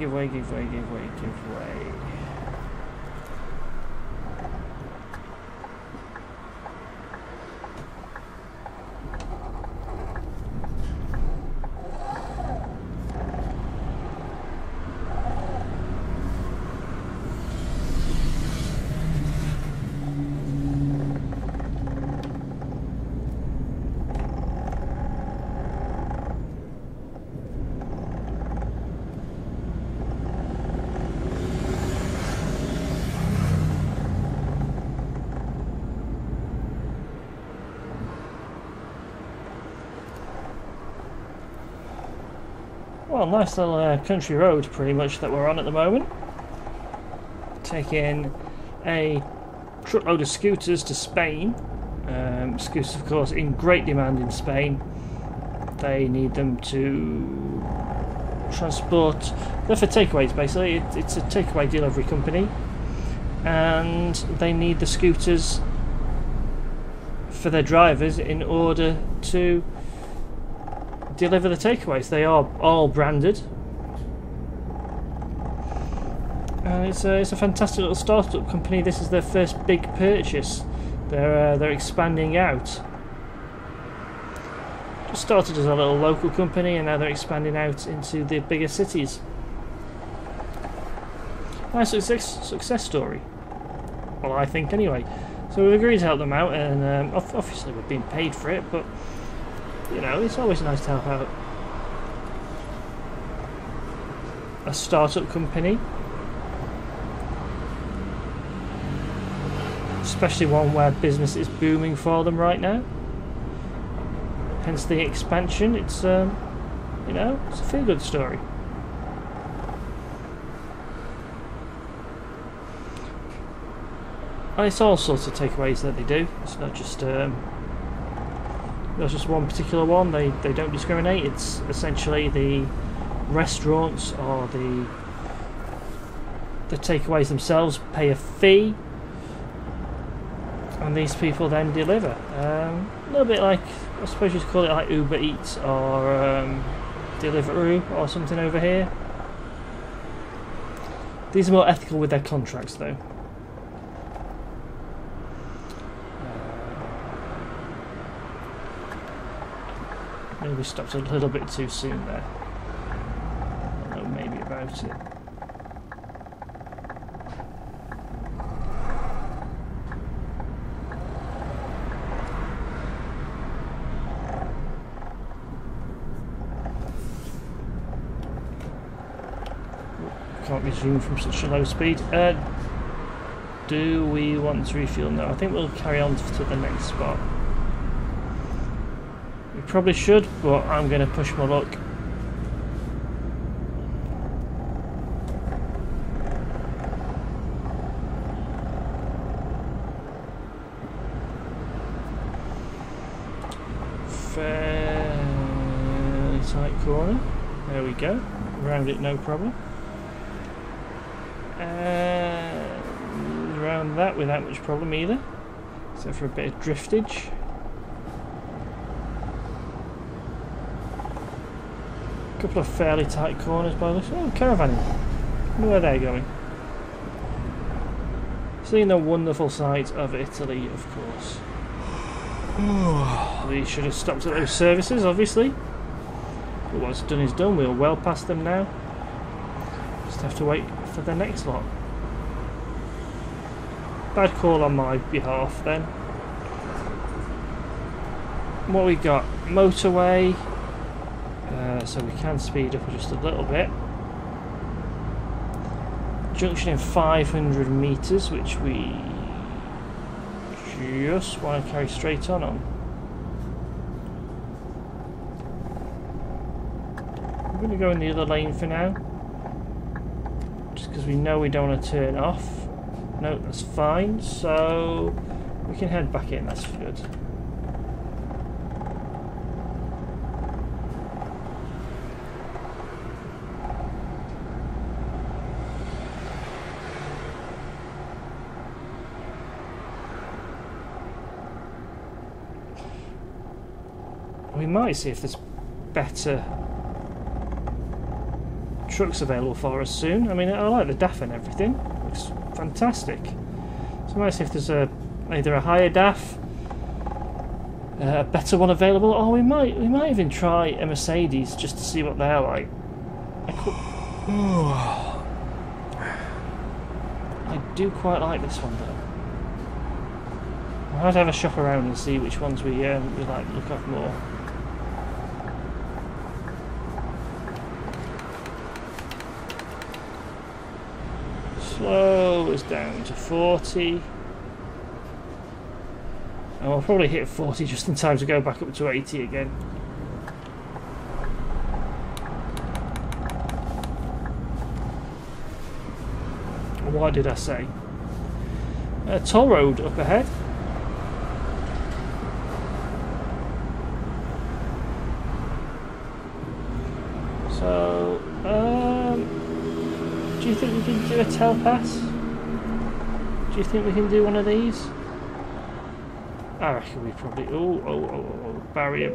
Well, nice little country road pretty much that we're on at the moment. Taking a truckload of scooters to Spain. Scooters, of course, in great demand in Spain. They need them to transport. They're for takeaways, basically. It's a takeaway delivery company, and they need the scooters for their drivers in order to deliver the takeaways. They are all branded, and it's a fantastic little startup company. This is their first big purchase. They're expanding out. Just started as a little local company, and now they're expanding out into the bigger cities. Nice success story. Well, I think anyway. So we've agreed to help them out, and obviously we're being paid for it, but you know, it's always nice to help out a startup company, especially one where business is booming for them right now. Hence the expansion. It's you know, it's a feel-good story. And it's all sorts of takeaways that they do. It's not just one particular one. They don't discriminate. It's essentially the restaurants or the takeaways themselves pay a fee, and these people then deliver. A little bit like, I suppose you'd call it like Uber Eats or Deliveroo or something over here. These are more ethical with their contracts though. Maybe stopped a little bit too soon there. I don't know, maybe about it. Can't resume from such a low speed. Do we want to refuel? No, I think we'll carry on to the next spot. We probably should, but I'm going to push my luck. Fairly tight corner. There we go. Around it, no problem. Around that without much problem either, except for a bit of driftage. A couple of fairly tight corners by the looks. Oh, caravanning. I wonder where they're going. Seeing the wonderful sight of Italy, of course. We should have stopped at those services, obviously. But what's done is done. We're well past them now. Just have to wait for the next lot. Bad call on my behalf then. What we got? Motorway. So we can speed up just a little bit. Junction in 500 meters, which we just want to carry straight on. I'm going to go in the other lane for now, just because we know we don't want to turn off. No, that's fine. So we can head back in. That's good. We might see if there's better trucks available for us soon. I mean, I like the DAF and everything. Looks fantastic. So we might see if there's either a higher DAF, a better one available, or we might even try a Mercedes just to see what they're like. I do quite like this one though. I'll have to have a shop around and see which ones we like to look at more. Slow us down to 40. And we'll probably hit 40 just in time to go back up to 80 again. What did I say? A toll road up ahead. So, do you think we can do a tail pass? Do you think we can do one of these? I reckon we probably... Oh, barrier.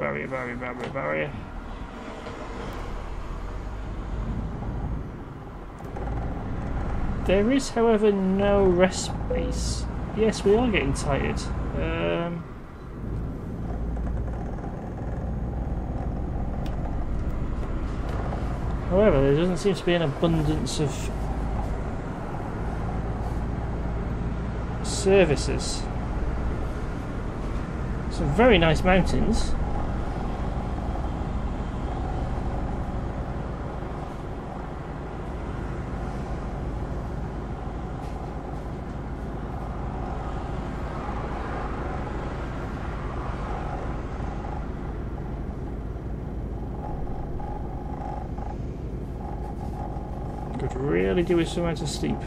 There is, however, no rest space. Yes, we are getting tired. However, there doesn't seem to be an abundance of services. Some very nice mountains. Could really do with somewhere to sleep.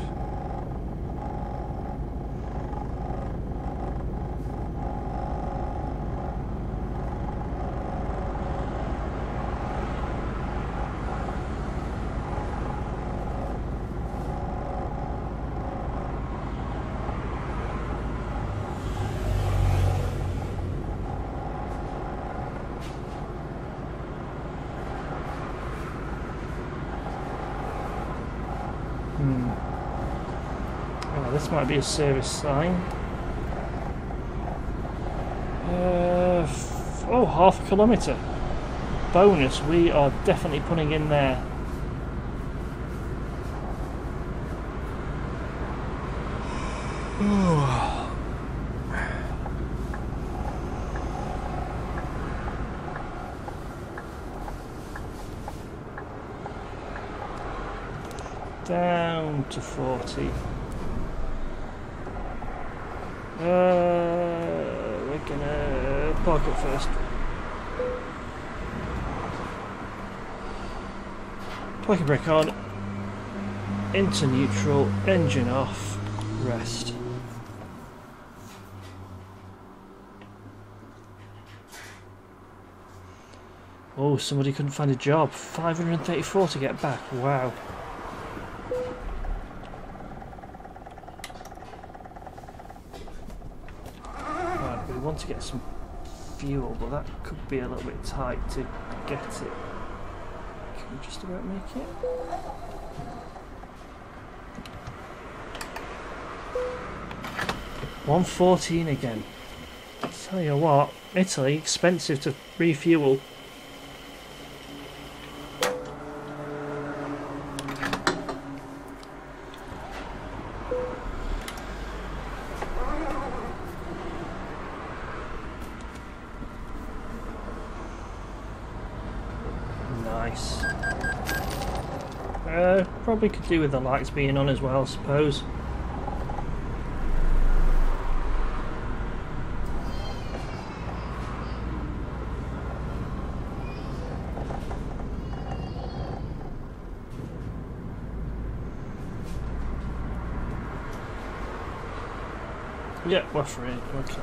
Oh, this might be a service sign. Oh, half a kilometre. Bonus, we are definitely putting in there. Down to 40. We're gonna park up first. Parking brake on. Into neutral. Engine off. Rest. Oh, somebody couldn't find a job. 534 to get back. Wow. To get some fuel, but that could be a little bit tight to get it. Can we just about make it? $1.14 again. Tell you what, Italy, expensive to refuel. Nice. Probably could do with the lights being on as well, I suppose. Yeah, we're free. Okay.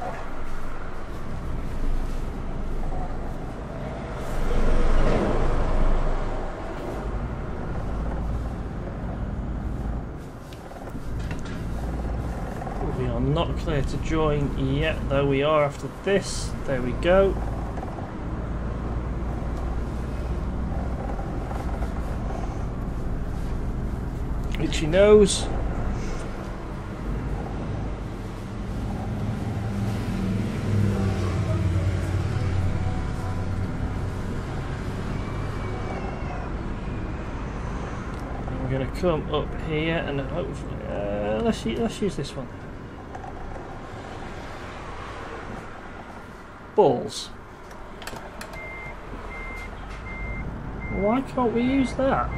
We are not clear to join yet, though we are after this. There we go. Itchy nose. We're going to come up here and hopefully let's use this one. Balls. Why can't we use that?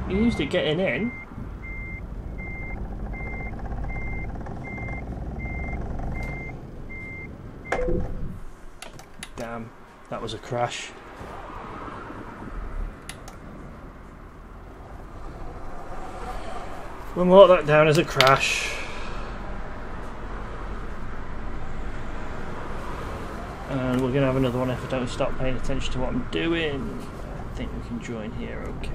We used it getting in. Damn, that was a crash. We'll mark that down as a crash. And we're going to have another one if I don't stop paying attention to what I'm doing. I think we can join here, okay.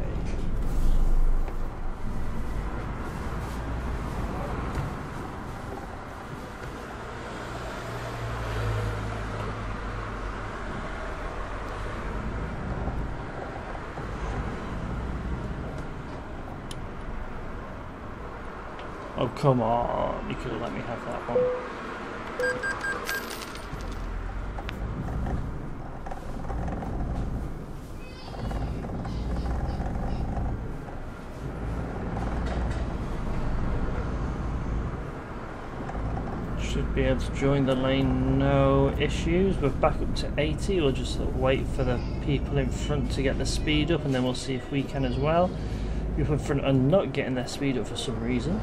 Oh, come on, you could have let me have that one. Should be able to join the lane, no issues. We're back up to 80, we'll just wait for the people in front to get the speed up and then we'll see if we can as well. People in front are not getting their speed up for some reason.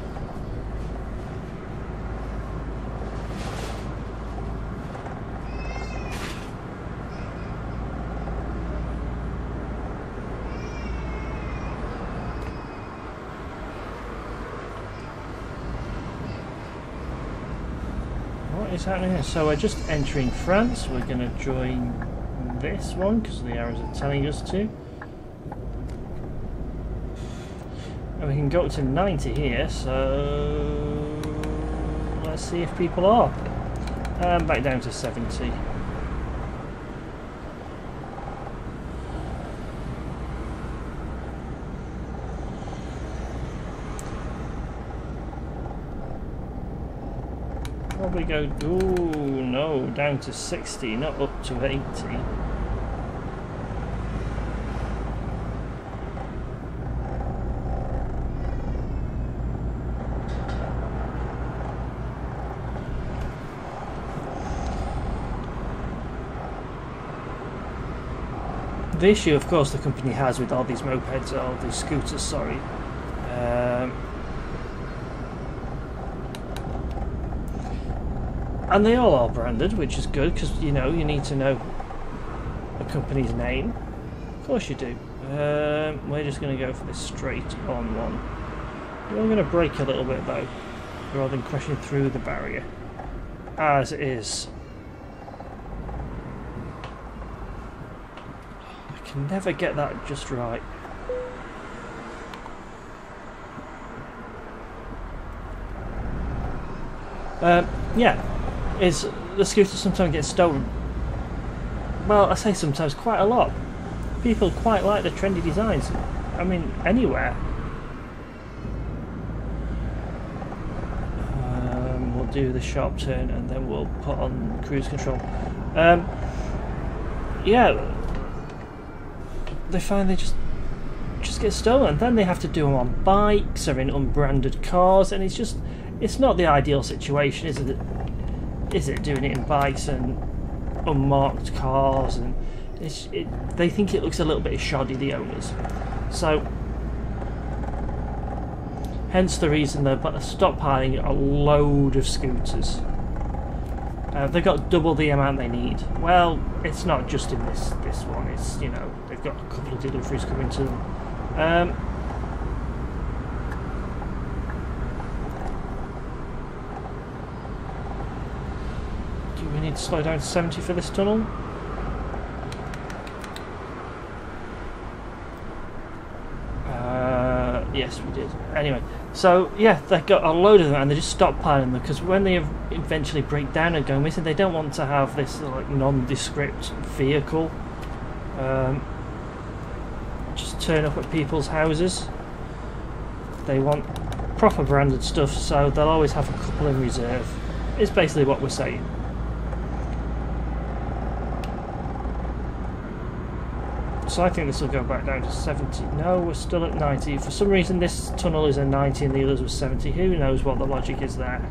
What is happening here? So we're just entering France. We're going to join this one because the arrows are telling us to. And we can go up to 90 here, so let's see if people are. Back down to 70. Probably go, ooh, no, down to 60, not up to 80. The issue, of course, the company has with all these mopeds, all these scooters, sorry, and they all are branded, which is good because you know you need to know a company's name. Of course you do. We're just going to go for this straight on one. We're going to brake a little bit though, rather than crashing through the barrier, as it is. I can never get that just right. Yeah. Is the scooters sometimes get stolen? Well, I say sometimes, quite a lot. People quite like the trendy designs. I mean, anywhere. We'll do the sharp turn and then we'll put on cruise control. Yeah, they find they just get stolen. Then they have to do them on bikes or in unbranded cars, and it's not the ideal situation, is it? Is it doing it in bikes and unmarked cars, and they think it looks a little bit shoddy, the owners. So hence the reason they're stockpiling a load of scooters. They've got double the amount they need. Well, it's not just in this one, it's, you know, they've got a couple of deliveries coming to them. We need to slow down to 70 for this tunnel. Yes, we did. Anyway, so yeah, they've got a load of them and they're just stockpiling them because when they eventually break down and go missing, they don't want to have this like nondescript vehicle just turn up at people's houses. They want proper branded stuff, so they'll always have a couple in reserve. It's basically what we're saying. So I think this will go back down to 70. No, we're still at 90. For some reason this tunnel is a 90 and the others were 70. Who knows what the logic is there?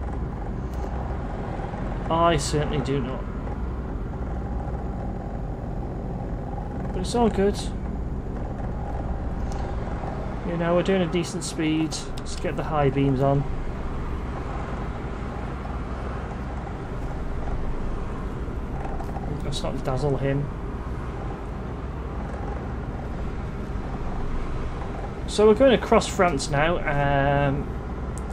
I certainly do not. But it's all good. You know, we're doing a decent speed. Let's get the high beams on. Let's not dazzle him. So we're going across France now.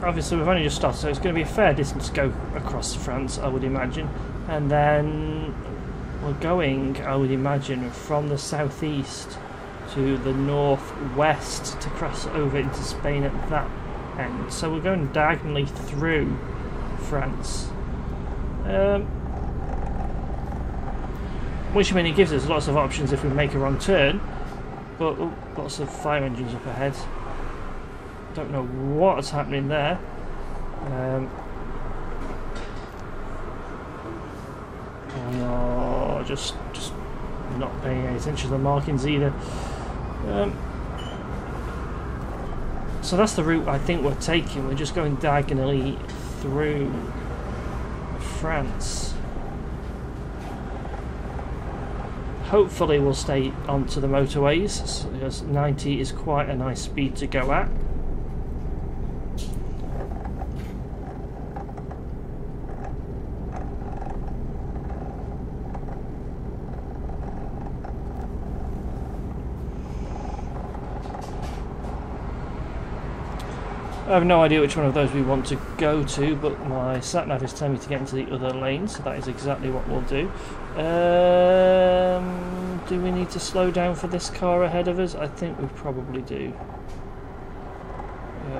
obviously we've only just started, so it's going to be a fair distance to go across France, I would imagine. And then we're going, I would imagine, from the southeast to the northwest to cross over into Spain at that end. So we're going diagonally through France. Which, I mean, it gives us lots of options if we make a wrong turn, but lots of fire engines up ahead. Don't know what's happening there. Oh, just not paying any attention to the markings either. So that's the route I think we're taking. We're just going diagonally through France. Hopefully we'll stay onto the motorways, because 90 is quite a nice speed to go at. I have no idea which one of those we want to go to, but my sat-nav is telling me to get into the other lane, so that is exactly what we'll do. Do we need to slow down for this car ahead of us? I think we probably do.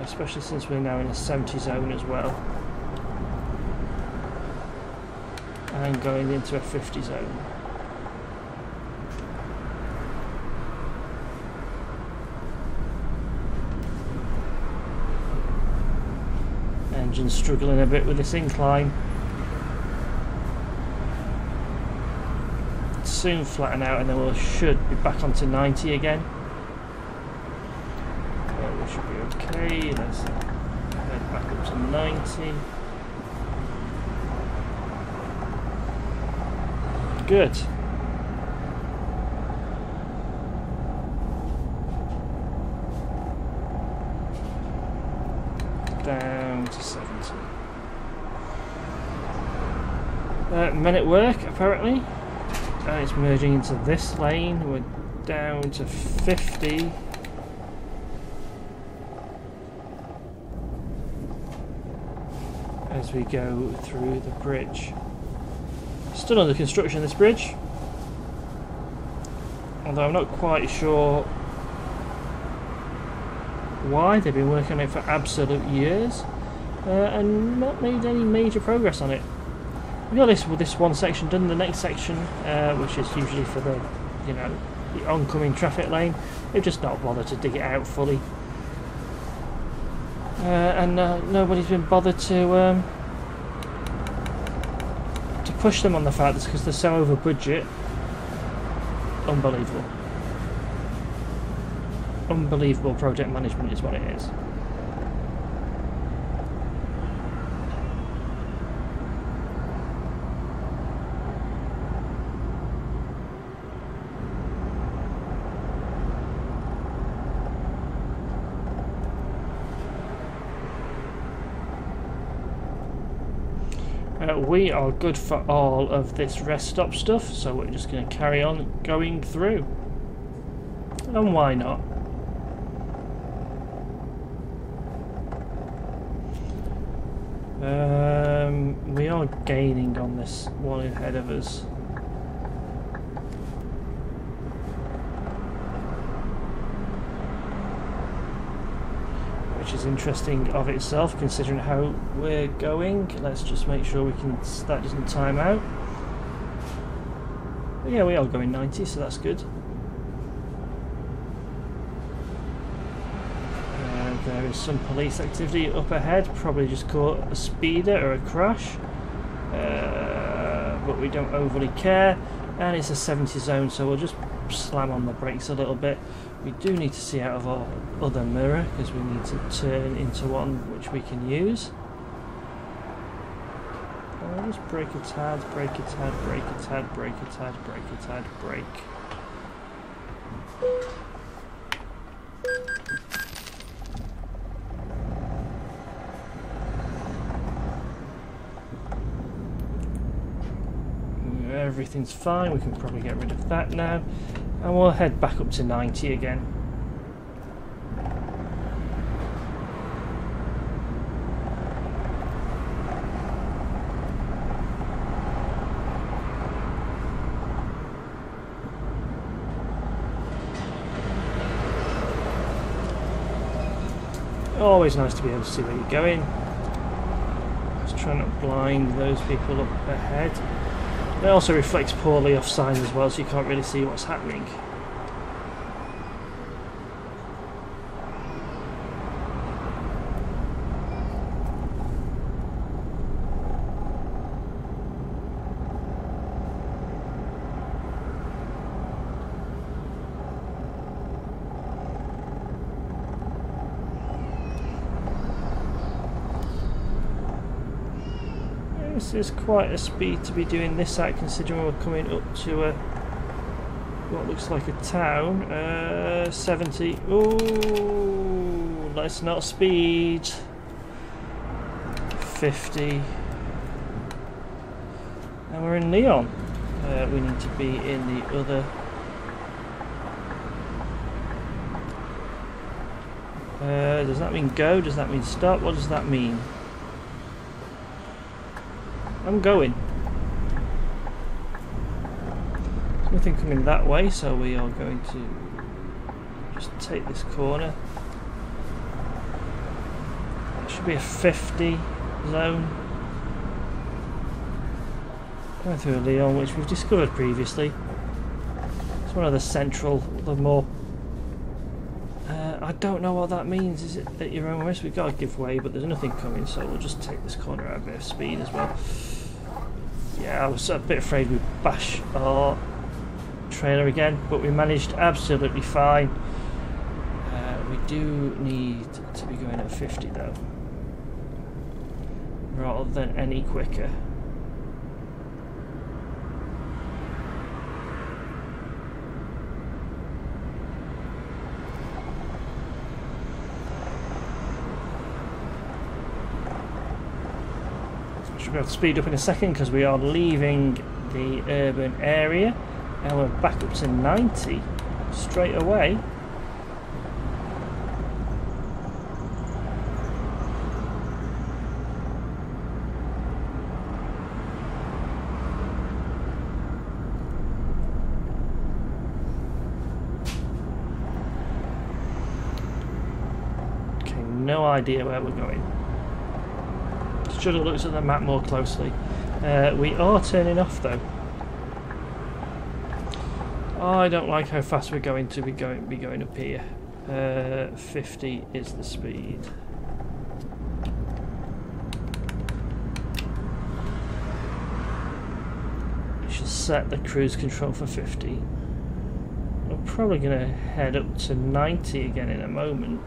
Especially since we're now in a 70 zone as well. And going into a 50 zone. Engine's struggling a bit with this incline. Soon flatten out and then we should be back onto 90 again. We should be okay. Let's head back up to 90. Good. Down to 70. Men at work apparently. It's merging into this lane. We're down to 50. As we go through the bridge. Still under construction, this bridge. Although I'm not quite sure why. They've been working on it for absolute years and not made any major progress on it. We got this one section done. The next section, which is usually for the, you know, the oncoming traffic lane, they've just not bothered to dig it out fully, and nobody's been bothered to push them on the fact that's because they're so over budget. Unbelievable. Unbelievable project management is what it is. We are good for all of this rest stop stuff, so we're just going to carry on going through. And why not? We are gaining on this one ahead of us. Which is interesting of itself, considering how we're going. Let's just make sure that doesn't time out. But yeah, we are going 90, so that's good. And there is some police activity up ahead. Probably just caught a speeder or a crash, but we don't overly care. And it's a 70 zone, so we'll just slam on the brakes a little bit. We do need to see out of our other mirror because we need to turn into one which we can use. I'll just brake a tad, brake a tad, brake a tad, brake a tad, brake a tad, brake. Everything's fine, we can probably get rid of that now. And we'll head back up to 90 again. Always nice to be able to see where you're going. Just try not to blind those people up ahead. It also reflects poorly off signs as well, so you can't really see what's happening. This is quite a speed to be doing this at, considering we're coming up to a what looks like a town. 70. Ooh, that's not speed. 50. And we're in Lyon. We need to be in the other. Does that mean go? Does that mean stop? What does that mean? I'm going. There's nothing coming that way, so we are going to just take this corner. That should be a 50 zone. Going through Lyon, which we've discovered previously. It's one of the central, the more... I don't know what that means. Is it at your own risk? We've got to give way, but there's nothing coming, so we'll just take this corner at a bit of speed as well. Yeah, I was a bit afraid we'd bash our trailer again, but we managed absolutely fine. We do need to be going at 50 though, rather than any quicker. Should be able to speed up in a second because we are leaving the urban area and we're back up to 90 straight away. Okay, no idea where we're going. Should have looked at the map more closely. We are turning off though. I don't like how fast we're going to be going up here. 50 is the speed. We should set the cruise control for 50. We're probably going to head up to 90 again in a moment.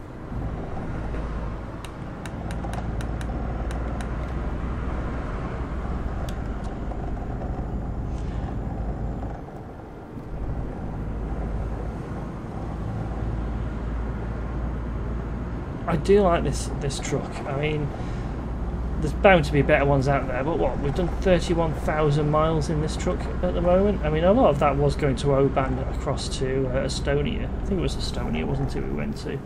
I do like this truck. I mean, there's bound to be better ones out there, but what, we've done 31,000 miles in this truck at the moment. I mean, a lot of that was going to Oban across to Estonia. I think it was Estonia, wasn't it, we went to?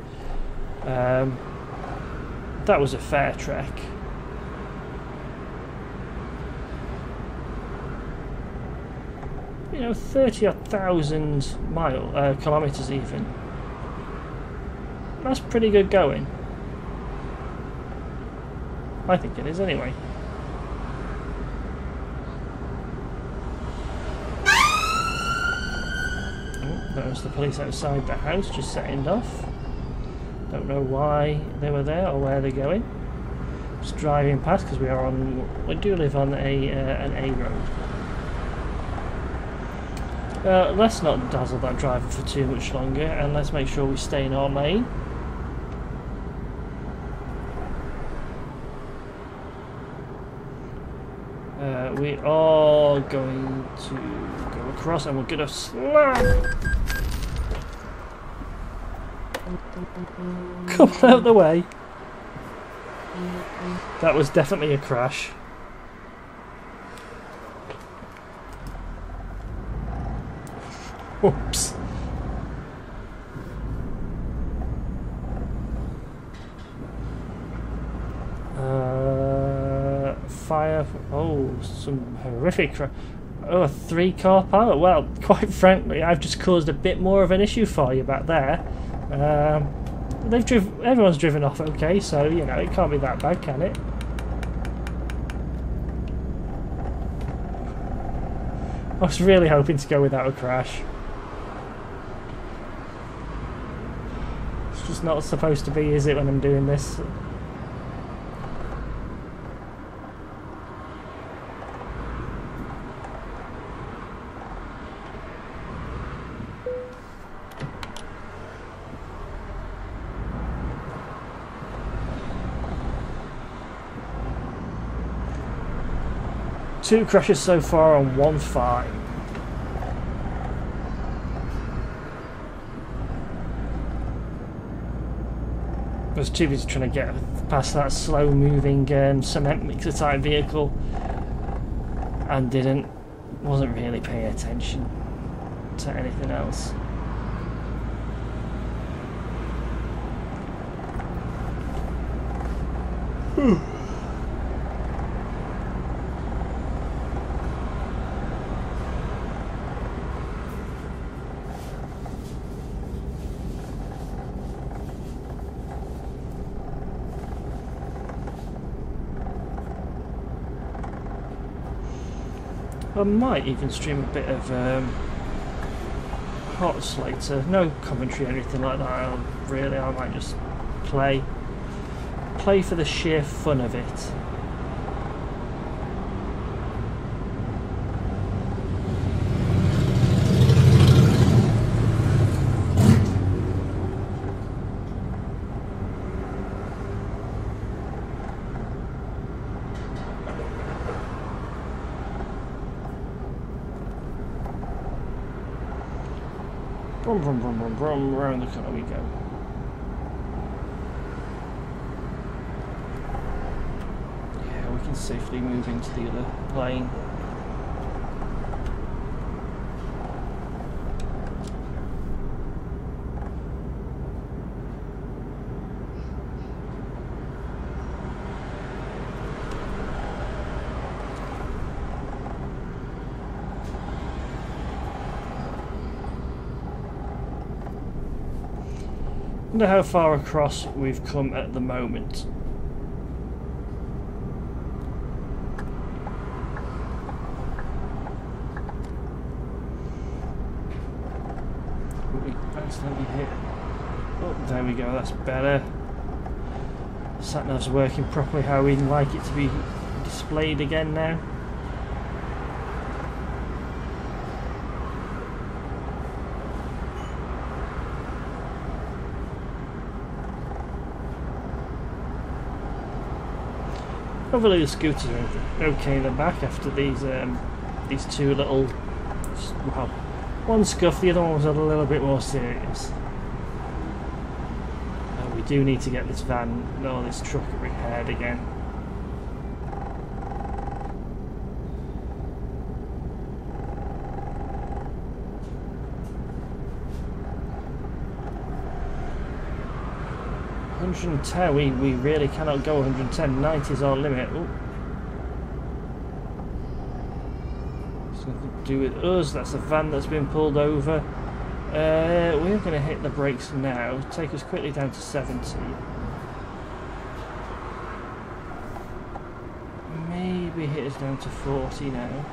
That was a fair trek. You know, 30,000 kilometres even. That's pretty good going. I think it is anyway. Oh, there's the police outside the house just setting off. Don't know why they were there or where they're going. Just driving past because we are on. We do live on an A road. Let's not dazzle that driver for too much longer, and let's make sure we stay in our lane. We are going to go across and we're going to slam! Come out of the way. That was definitely a crash. Oops. Fire. Oh, some horrific. Oh, a 3-car pilot. Well, quite frankly, I've just caused a bit more of an issue for you back there. Everyone's driven off okay, so you know it can't be that bad, can it? I was really hoping to go without a crash. It's just not supposed to be, is it, when I'm doing this? Two crashes so far and one fine. I was too busy trying to get past that slow moving cement mixer type vehicle and wasn't really paying attention to anything else. I might even stream a bit of Hots later. No commentary or anything like that. I might just play for the sheer fun of it. Brum brum brum brum brum, round the corner we go. Yeah, we can safely move into the other lane. I wonder how far across we've come at the moment. We accidentally hit. Oh, there we go, that's better. Sat-nav's working properly how we'd like it to be displayed again now. Hopefully the scooters are okay in the back after these two little, well, one scuff, the other one was a little bit more serious. We do need to get this van, or this truck repaired again. We really cannot go 110. 90 is our limit. Ooh. It's nothing to do with us. That's a van that's been pulled over. We're going to hit the brakes now. Take us quickly down to 70. Maybe hit us down to 40 now.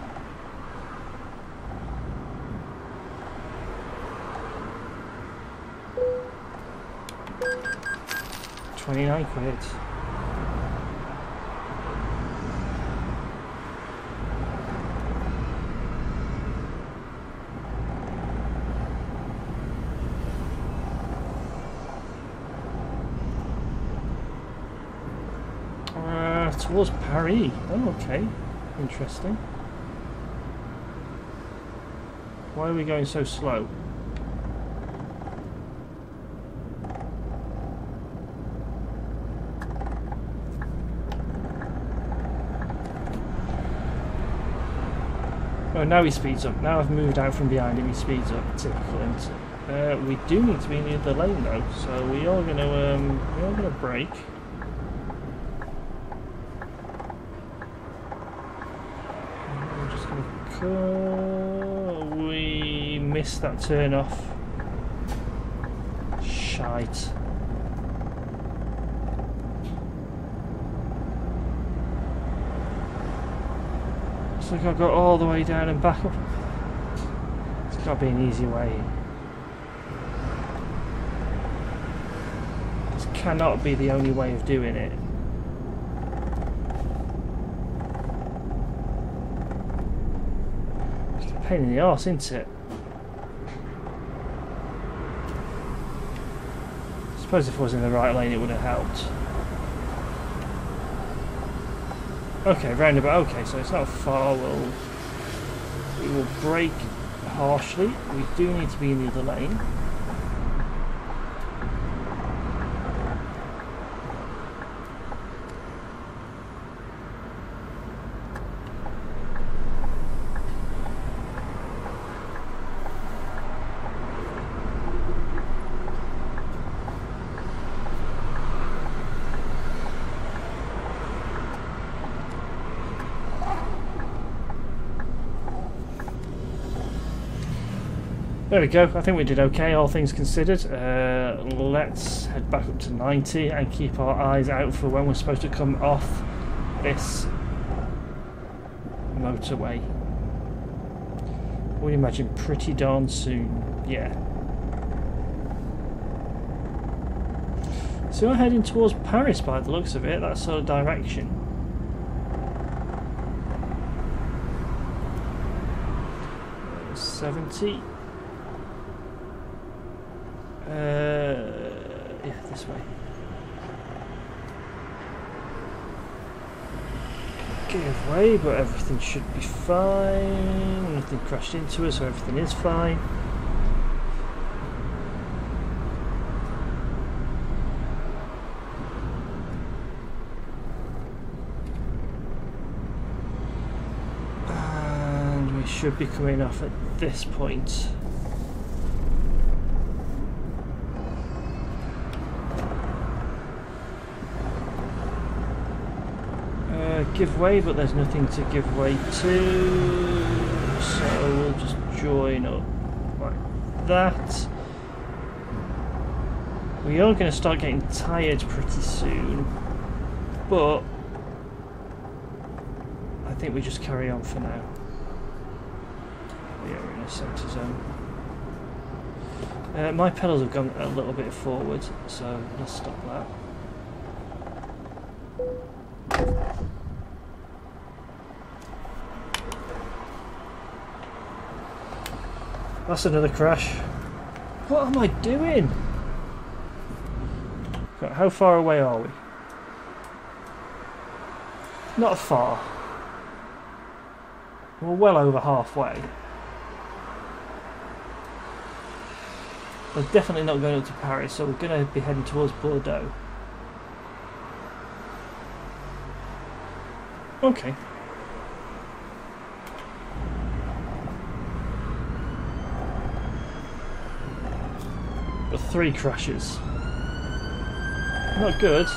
£29. Towards Paris. Oh, okay. Interesting. Why are we going so slow? Oh, now he speeds up. Now I've moved out from behind him, he speeds up. Typical, isn't it? We do need to be in the other lane though, so we are gonna brake. We're just gonna we missed that turn off. Shite. So I've got to go all the way down and back up. It's got to be an easy way. This cannot be the only way of doing it. It's a pain in the arse, isn't it? I suppose if I was in the right lane it would have helped. Okay, roundabout. Okay, so it's not far. We will brake harshly. We do need to be in the other lane. There we go, I think we did okay, all things considered. Let's head back up to 90 and keep our eyes out for when we're supposed to come off this motorway. I would imagine pretty darn soon, yeah. So we're heading towards Paris by the looks of it, that sort of direction. Uh, 70. Yeah, this way. Give way, but everything should be fine. Nothing crashed into us, so everything is fine. And we should be coming off at this point. Give way, but there's nothing to give way to, so we'll just join up like that. We are going to start getting tired pretty soon, but I think we just carry on for now. Yeah, we're in a centre zone. My pedals have gone a little bit forward, so let's stop that. That's another crash. What am I doing? How far away are we? Not far. We're well over halfway. We're definitely not going up to Paris, so we're going to be heading towards Bordeaux. Okay. But 3 crashes. Not good.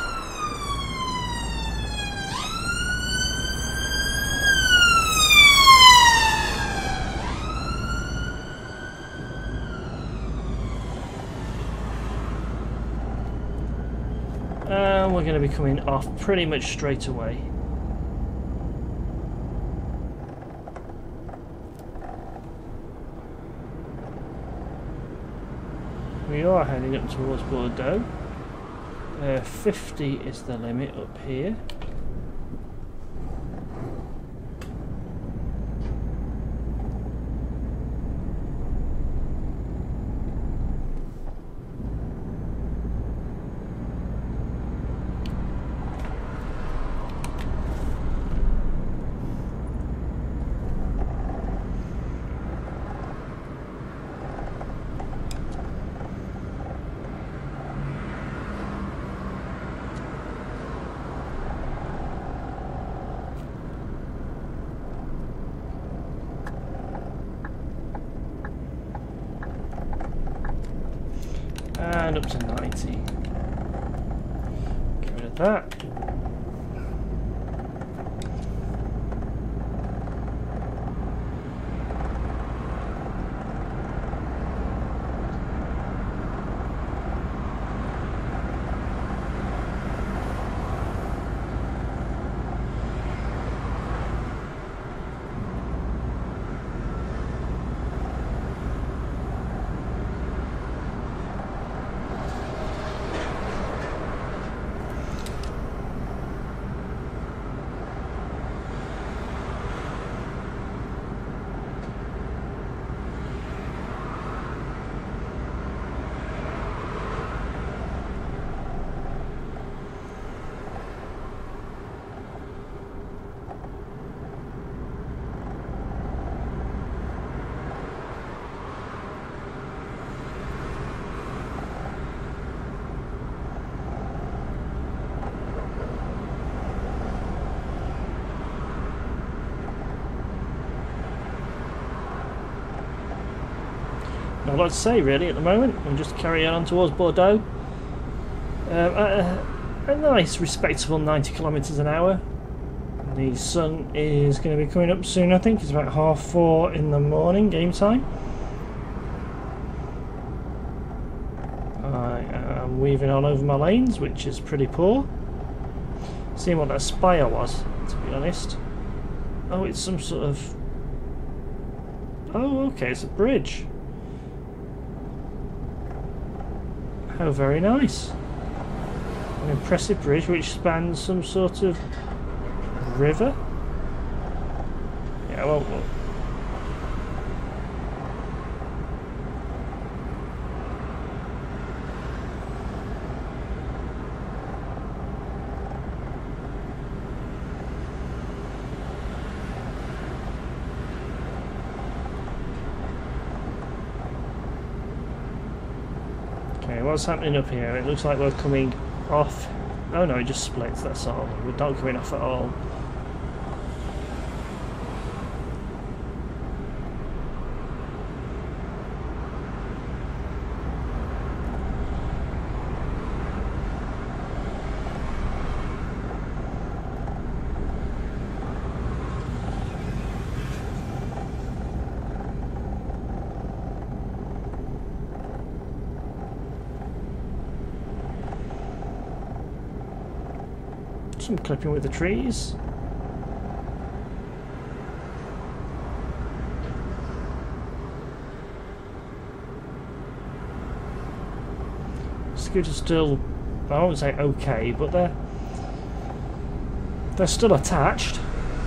And we're going to be coming off pretty much straight away. We are heading up towards Bordeaux. 50 is the limit up here. And up to 90. Get rid of that. a lot to say really at the moment. I'm just carrying on towards Bordeaux. A nice, respectable 90 kilometres an hour. The sun is going to be coming up soon, I think. It's about 4:30 in the morning, game time. I am weaving on over my lanes, which is pretty poor. Seeing what that spire was, to be honest. Oh, it's some sort of... Oh, okay, it's a bridge. How very nice. An impressive bridge which spans some sort of river. Yeah, well... Okay, what's happening up here? It looks like we're coming off. Oh no, it just splits, that's all. We're not coming off at all. Some clipping with the trees. Scooters still, I won't say okay, but they're still attached,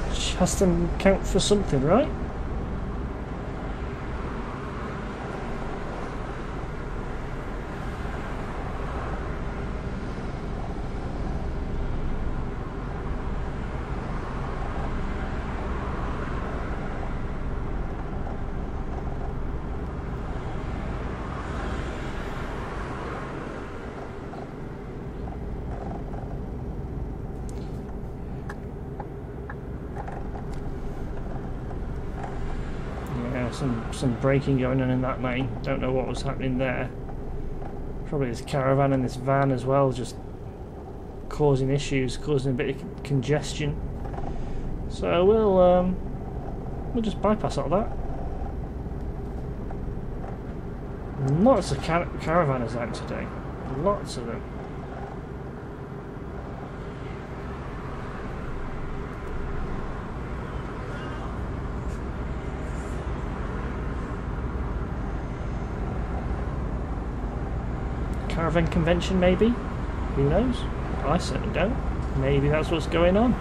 which has to count for something, right? Some braking going on in that lane. Don't know what was happening there. Probably this caravan and this van as well, just causing issues, causing a bit of congestion. So we'll just bypass all that. Lots of caravanners out today. Lots of them. Caravan convention, maybe? Who knows? I certainly don't. Maybe that's what's going on.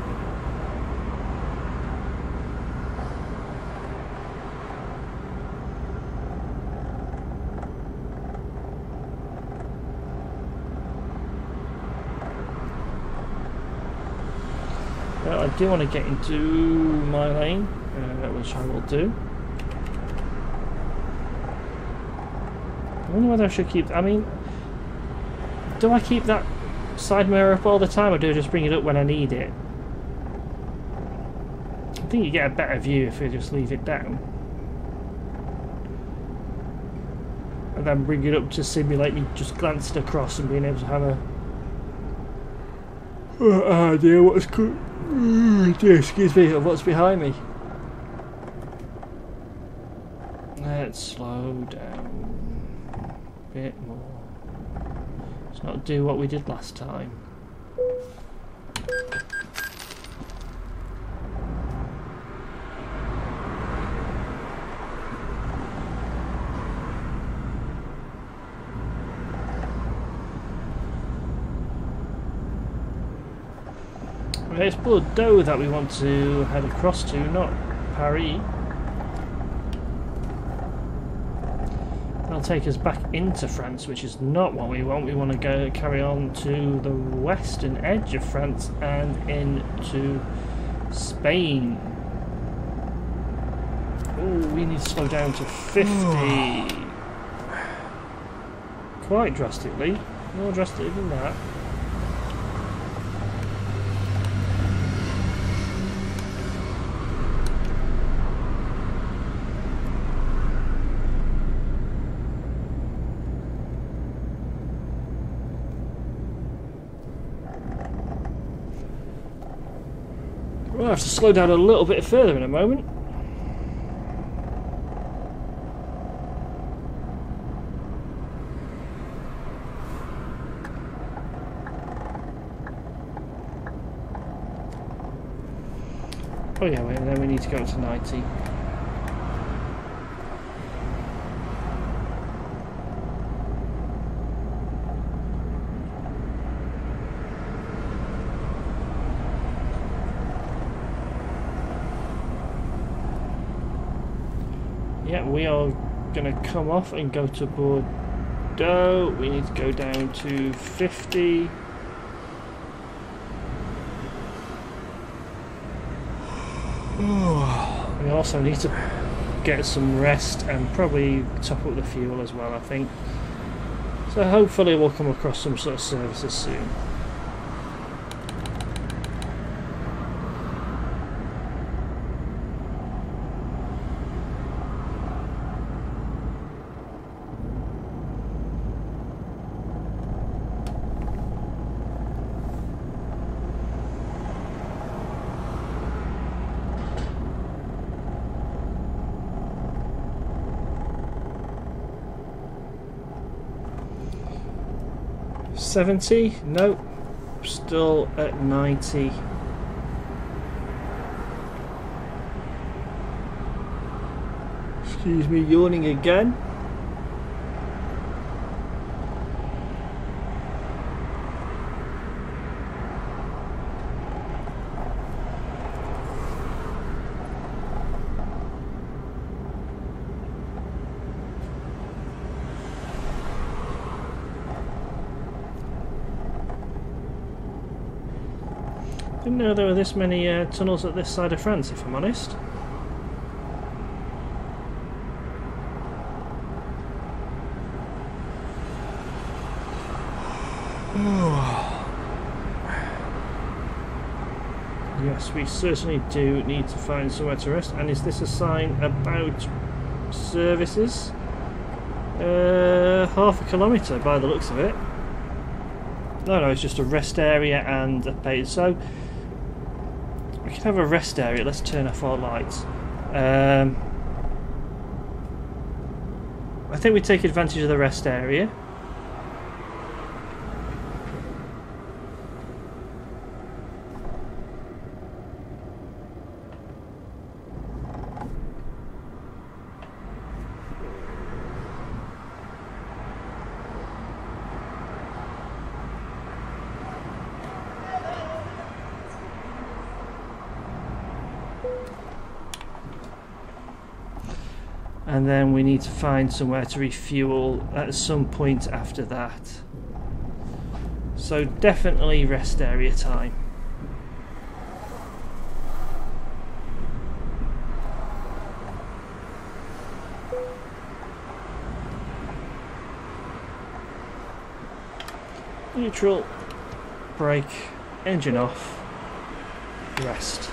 Well, I do want to get into my lane, which I will do. I wonder whether I should keep... I mean... Do I keep that side mirror up all the time, or do I just bring it up when I need it? I think you get a better view if you just leave it down. And then bring it up to simulate me just glancing across and being able to have a idea what's excuse me, of what's behind me. Let's slow down a bit more. Let's not do what we did last time. Well, it's Bordeaux that we want to head across to, not Paris. That'll take us back into France, which is not what we want. We want to go carry on to the western edge of France and into Spain. Oh, we need to slow down to 50. Quite drastically. More drastic than that. We'll have to slow down a little bit further in a moment. Oh yeah, wait, and then we need to go to 90. Yeah, we are going to come off and go to Bordeaux. We need to go down to 50. We also need to get some rest and probably top up the fuel as well, I think. So hopefully we'll come across some sort of services soon. $70? Nope. Still at 90. Excuse me, yawning again. Didn't know there were this many tunnels at this side of France, if I'm honest. Yes, we certainly do need to find somewhere to rest. And is this a sign about services? Half a kilometre by the looks of it. No, it's just a rest area and a page. So we can have a rest area. Let's turn off our lights. I think we take advantage of the rest area. And then we need to find somewhere to refuel at some point after that. So definitely rest area time. Neutral, brake, engine off, rest.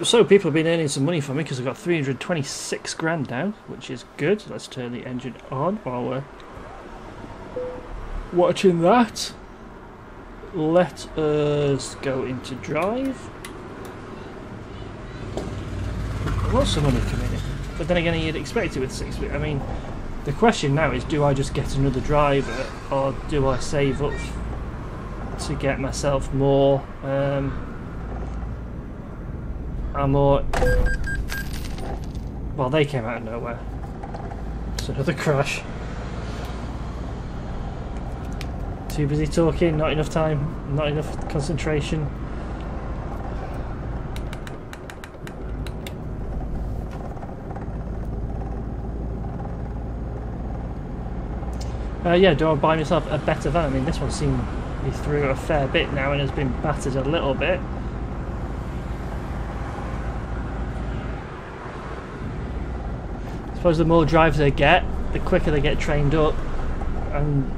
So people have been earning some money for me because I've got 326 grand now, which is good. Let's turn the engine on while we're watching that. Let us go into drive. Lots of money coming in, but then again you'd expect it with 6 weeks. I mean, the question now is, do I just get another driver or do I save up to get myself more well, they came out of nowhere. It's another crash. Too busy talking, not enough time, not enough concentration. Yeah, do I buy myself a better van? I mean, this one seemed to be through a fair bit now and has been battered a little bit. I suppose the more drivers they get, the quicker they get trained up and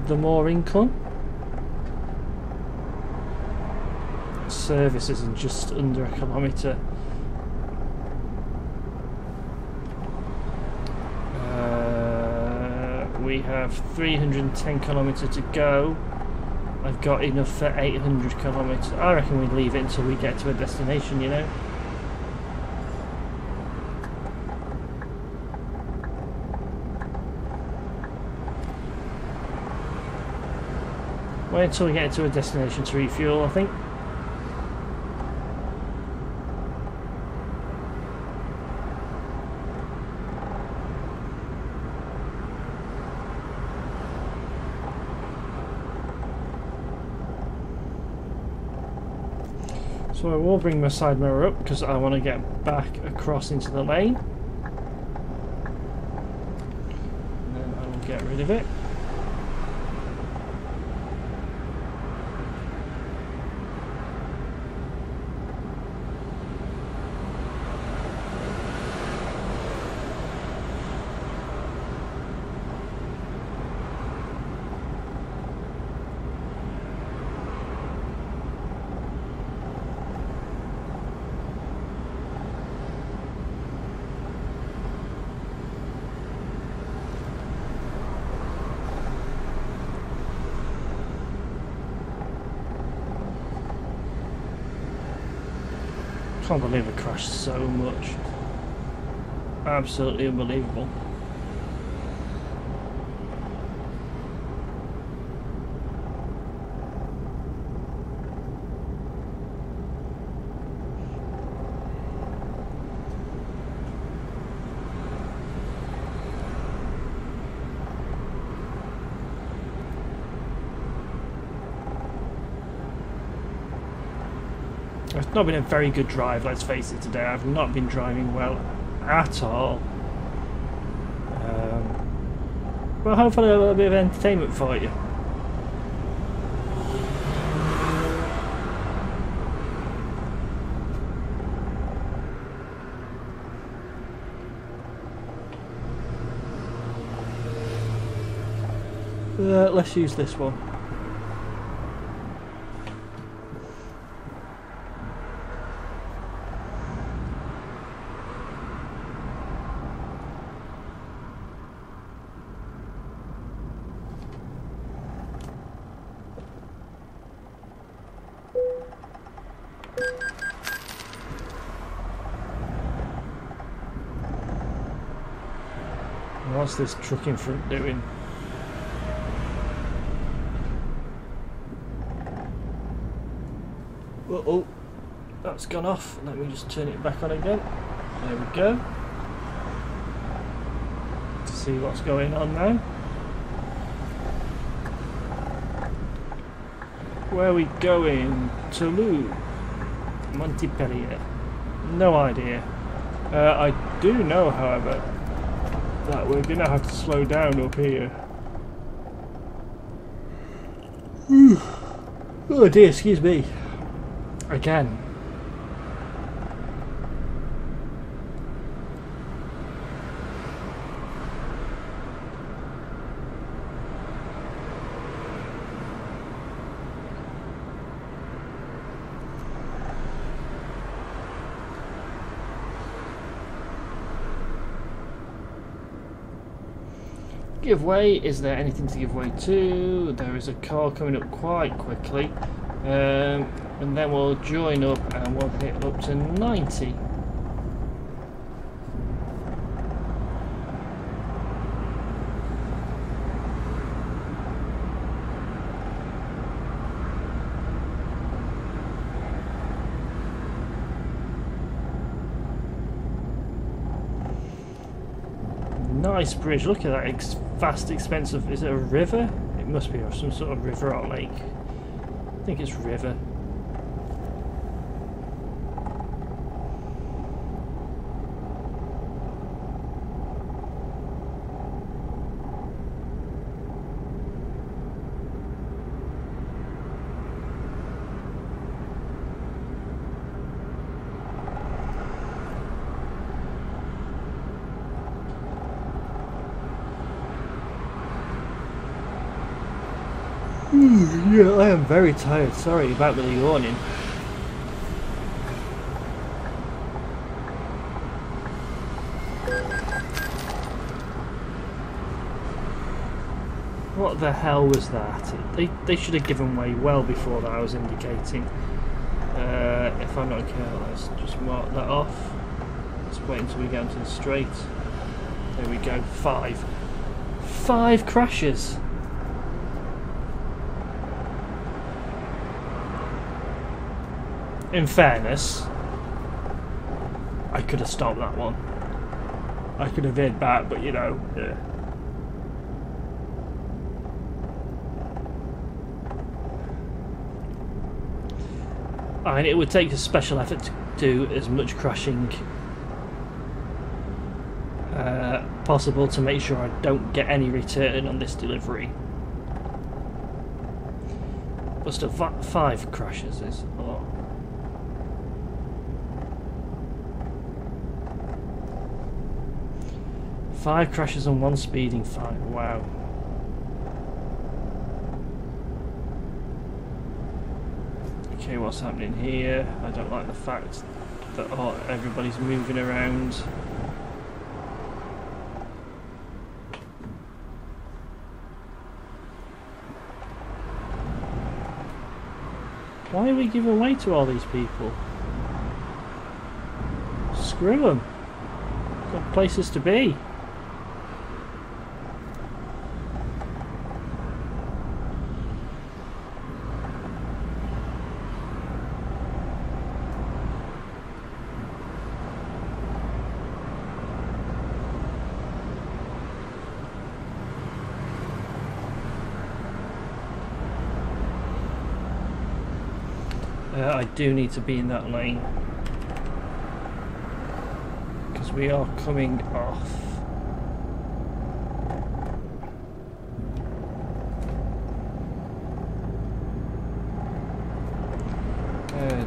the more income. Service isn't just under a kilometre. We have 310 kilometres to go I've got enough for 800 kilometres. I reckon we'd leave it until we get to a destination, you know. Wait until we get to a destination to refuel, I think. So I will bring my side mirror up because I want to get back across into the lane. And then I will get rid of it. I can't believe it crashed so much. Absolutely unbelievable. It's not been a very good drive, let's face it, today. I've not been driving well at all. But hopefully a little bit of entertainment for you. Let's use this one. What's this truck in front doing? Uh-oh, that's gone off. Let me just turn it back on again. There we go. To see what's going on now. Where are we going? Toulouse, Montpellier. No idea. I do know, however, that we're going to have to slow down up here. Oh dear, excuse me. Again. Give way. Is there anything to give way to? There is a car coming up quite quickly, and then we'll join up and we'll hit up to 90. Nice bridge. Look at that vast expense of, is it a river? It must be some sort of river or lake. I think it's river. Yeah, I am very tired. Sorry about the yawning. What the hell was that? They should have given way well before that, I was indicating. If I'm not careful, let's just mark that off. Let's wait until we get onto the straight. There we go, 5. 5 crashes! In fairness, I could have stopped that one. I could have veered back, but you know, yeah. And it would take a special effort to do as much crashing possible to make sure I don't get any return on this delivery. But still, 5 crashes is a lot. Five crashes and 1 speeding fine. Wow. Okay, what's happening here? I don't like the fact that everybody's moving around. Why are we giving way to all these people? Screw them. Got places to be. I do need to be in that lane because we are coming off.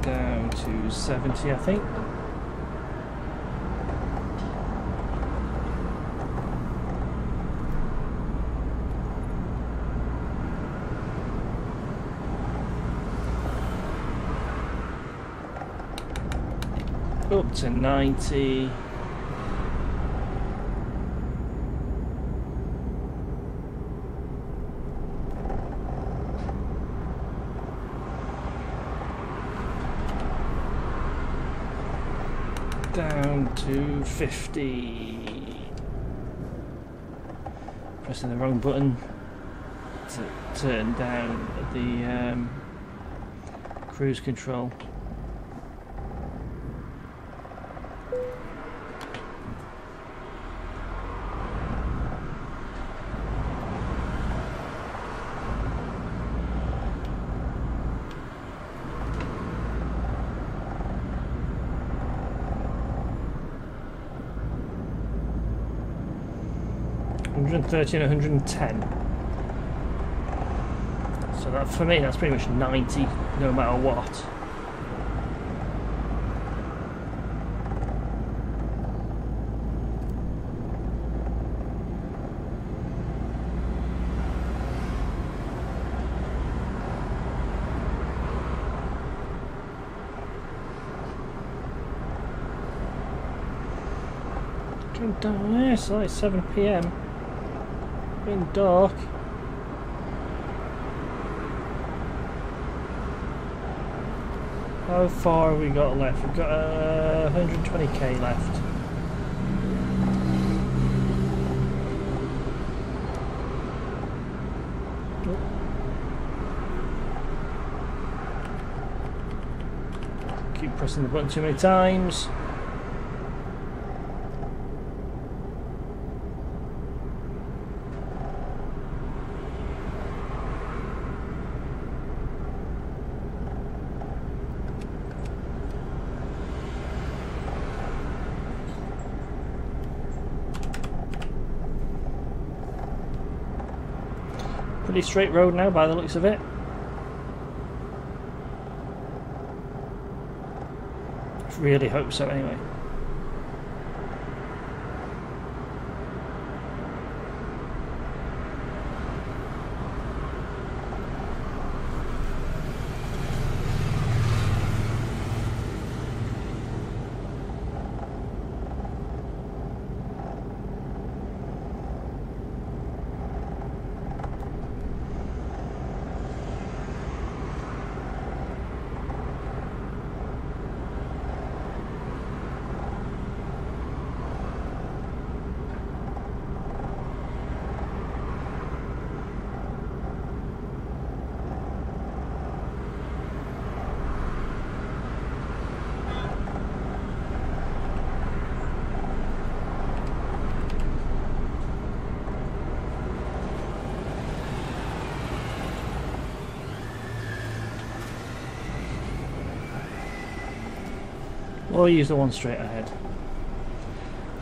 Down to 70, I think. Up to 90. Down to 50. Pressing the wrong button to turn down the cruise control. And 110. So that for me, that's pretty much 90, no matter what. Going down there, it's like 7 PM. Been dark. How far have we got left? We've got 120k left. Keep pressing the button too many times. Pretty straight road now by the looks of it. I really hope so anyway. or use the one straight ahead.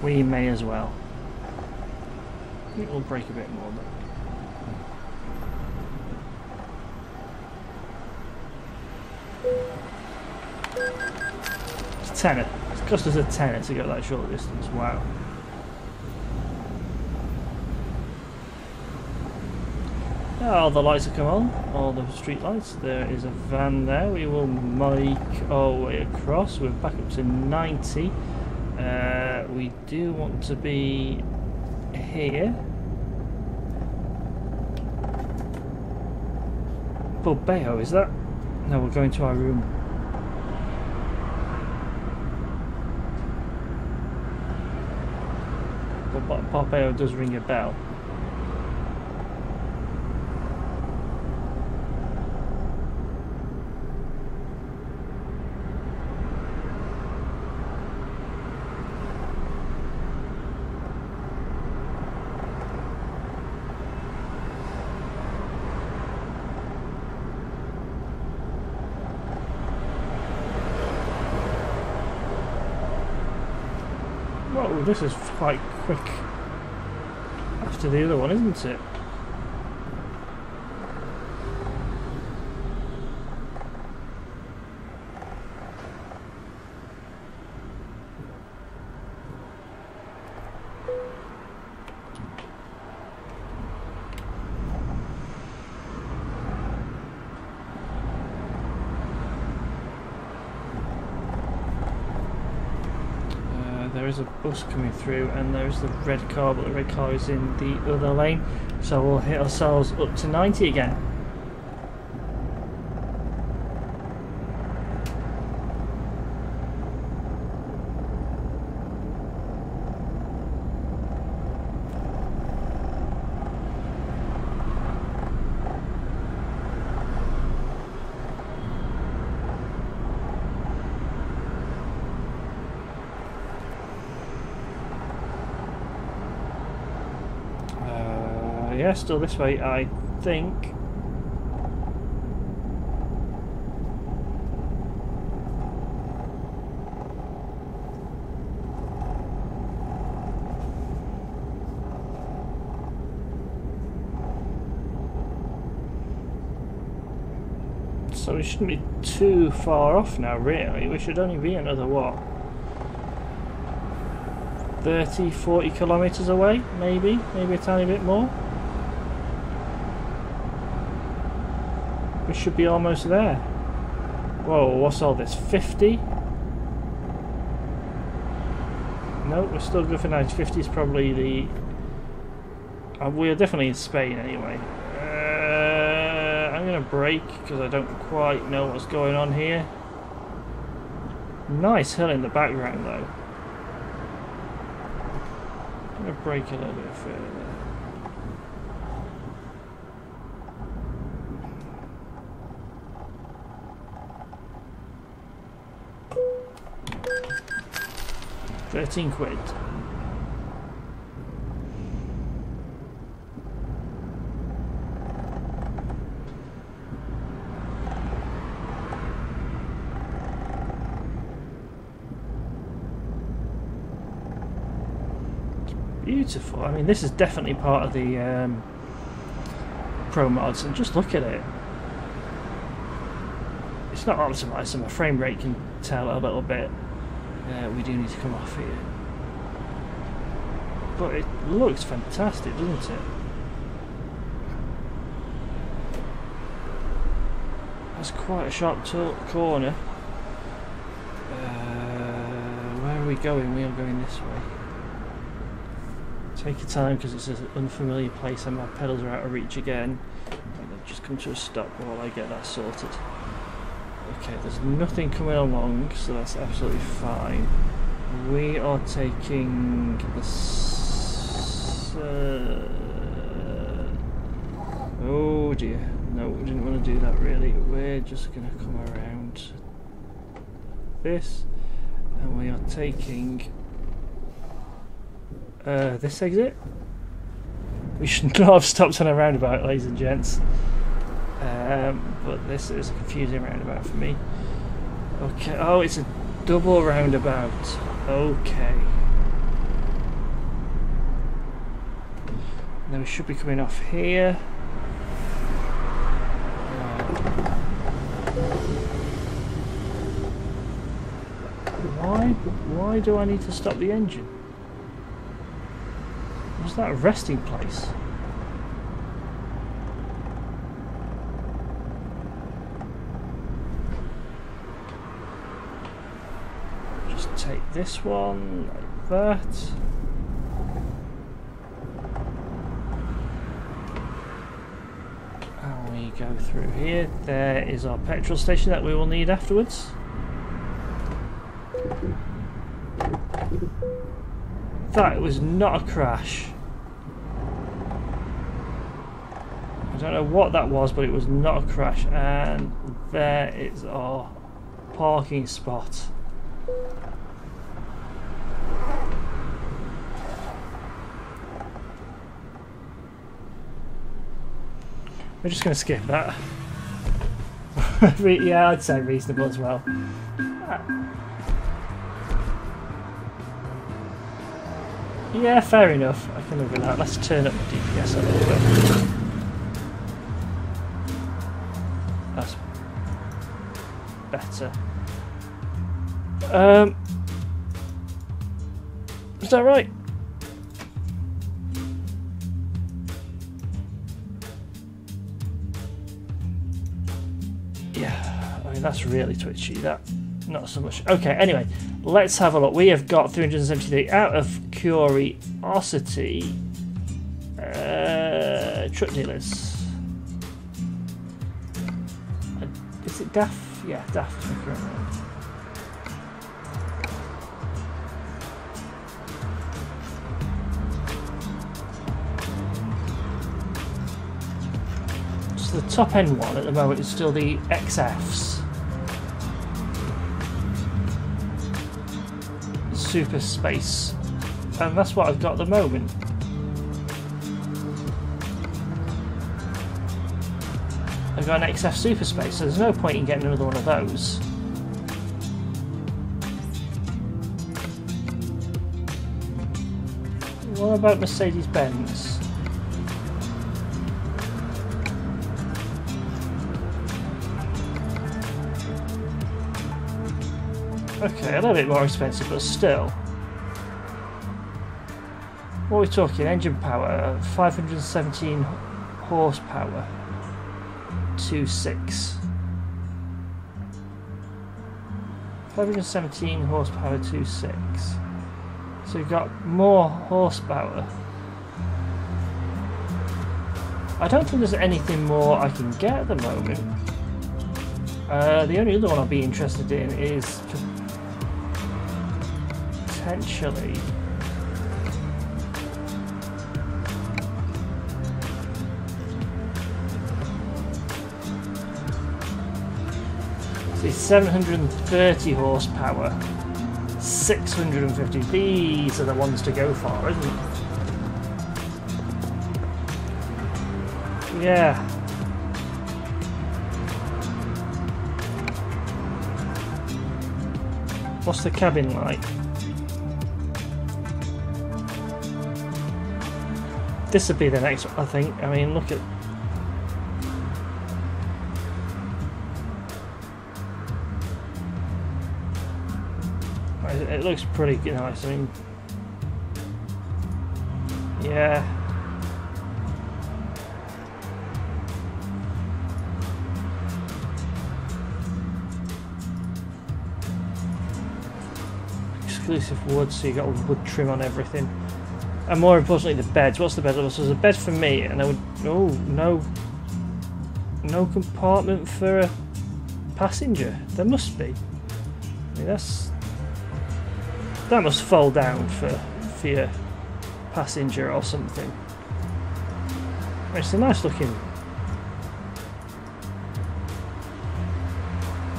We may as well. I think we'll brake a bit more though. It's a tenner. It's cost us a tenner to go that short distance. Wow. All the lights have come on, all the street lights. There is a van there. We will make our way across. We're back up to 90. We do want to be here. Bilbao, is that? No, we're going to our room. But Bilbao does ring a bell. Whoa, this is quite quick after the other one, isn't it? There is a bus coming through and there's the red car, but the red car is in the other lane, so we'll hit ourselves up to 90 again. Yeah, still this way, I think. So we shouldn't be too far off now, really. We should only be another, what? 30, 40 kilometres away, maybe a tiny bit more. We should be almost there. Whoa, what's all this? 50? No, we're still good for 90. 50 is probably the... we're definitely in Spain anyway. I'm going to brake because I don't quite know what's going on here. Nice hill in the background though. I'm going to brake a little bit further. £13. Beautiful. I mean, this is definitely part of the Pro mods, and just look at it. It's not optimised, so my frame rate can tell a little bit. We do need to come off here, but it looks fantastic, doesn't it? That's quite a sharp corner. Where are we going? We are going this way. Take your time because it's an unfamiliar place and my pedals are out of reach again. And I've just come to a stop while I get that sorted. Okay, there's nothing coming along, so that's absolutely fine. We are taking this. Oh dear, no, we didn't want to do that really. We're just going to come around this, and we are taking this exit. We should not have stopped on a roundabout, ladies and gents. But this is a confusing roundabout for me. Okay, oh, it's a Double roundabout. Okay. Then we should be coming off here. Why do I need to stop the engine? Was that a resting place? Just take this one like that. And we go through here. There is our petrol station that we will need afterwards. That was not a crash. I don't know what that was, but it was not a crash. And there is our parking spot. We're just going to skip that. Yeah, I'd say reasonable as well. Yeah, fair enough. I can live with that. Let's turn up the DPS a little bit. That's better. Is that right? Yeah, I mean that's really twitchy. That not so much. Okay, anyway, let's have a look. We have got 373 out of curiosity. Truck dealers. Is it DAF? Yeah, DAF. So the top end one at the moment is still the XFs. Super Space, and that's what I've got at the moment. I've got an XF Super Space, so there's no point in getting another one of those. What about Mercedes-Benz? Okay, a little bit more expensive, but still. What are we talking? Engine power, 517 horsepower, 2.6. 517 horsepower, 2.6. So we've got more horsepower. I don't think there's anything more I can get at the moment. The only other one I'd be interested in is potentially see 730 horsepower, 650. These are the ones to go for, isn't it? Yeah. What's the cabin like? This would be the next one, I think. I mean, look at... It looks pretty nice. I mean... Yeah. Exclusive wood, so you got wood trim on everything. And more importantly, the beds. What's the bed? So there's a bed for me, and I would... Oh, no compartment for a passenger. There must be. I mean, that must fold down for your passenger or something. It's a nice looking...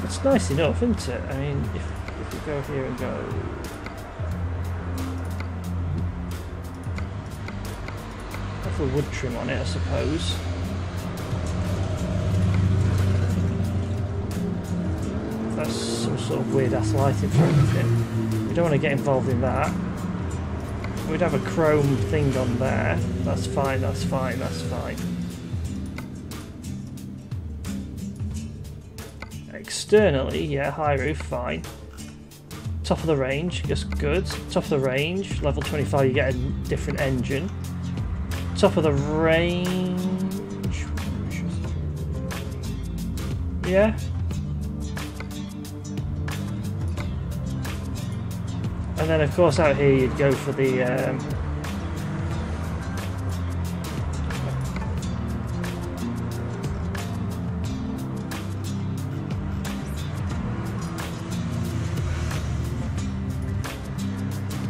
It's nice enough, isn't it? I mean, if we go here and go... The wood trim on it, I suppose. That's some sort of weird ass lighting for everything. We don't want to get involved in that. We'd have a chrome thing on there. That's fine, that's fine, that's fine. Externally, yeah, high roof, fine. Top of the range, just good. Top of the range, level 25, you get a different engine. Top of the range... yeah. And then of course out here you'd go for the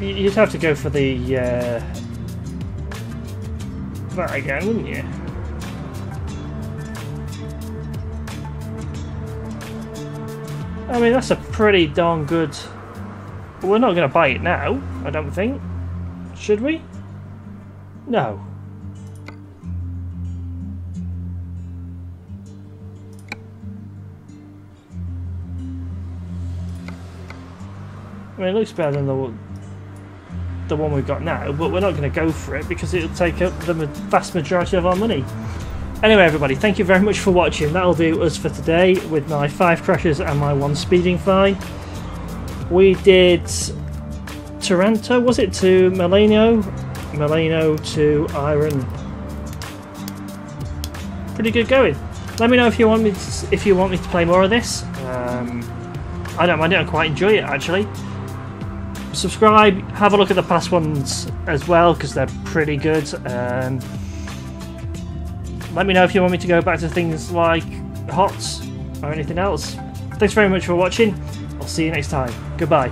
you'd have to go for the that again, wouldn't you? I mean, that's a pretty darn good... We're not going to buy it now, I don't think. Should we? No. I mean, it looks better than the one we've got now, but we're not going to go for it because it'll take up the vast majority of our money. Anyway, everybody, thank you very much for watching. That'll do us for today with my 5 crashes and my 1 speeding fine. We did Taranto, was it, to Milano? Milano to Irun. Pretty good going. Let me know if you want me to play more of this. I don't mind it. I quite enjoy it actually. Subscribe. Have a look at the past ones as well because they're pretty good. Let me know if you want me to go back to things like HOTS or anything else. Thanks very much for watching. I'll see you next time. Goodbye.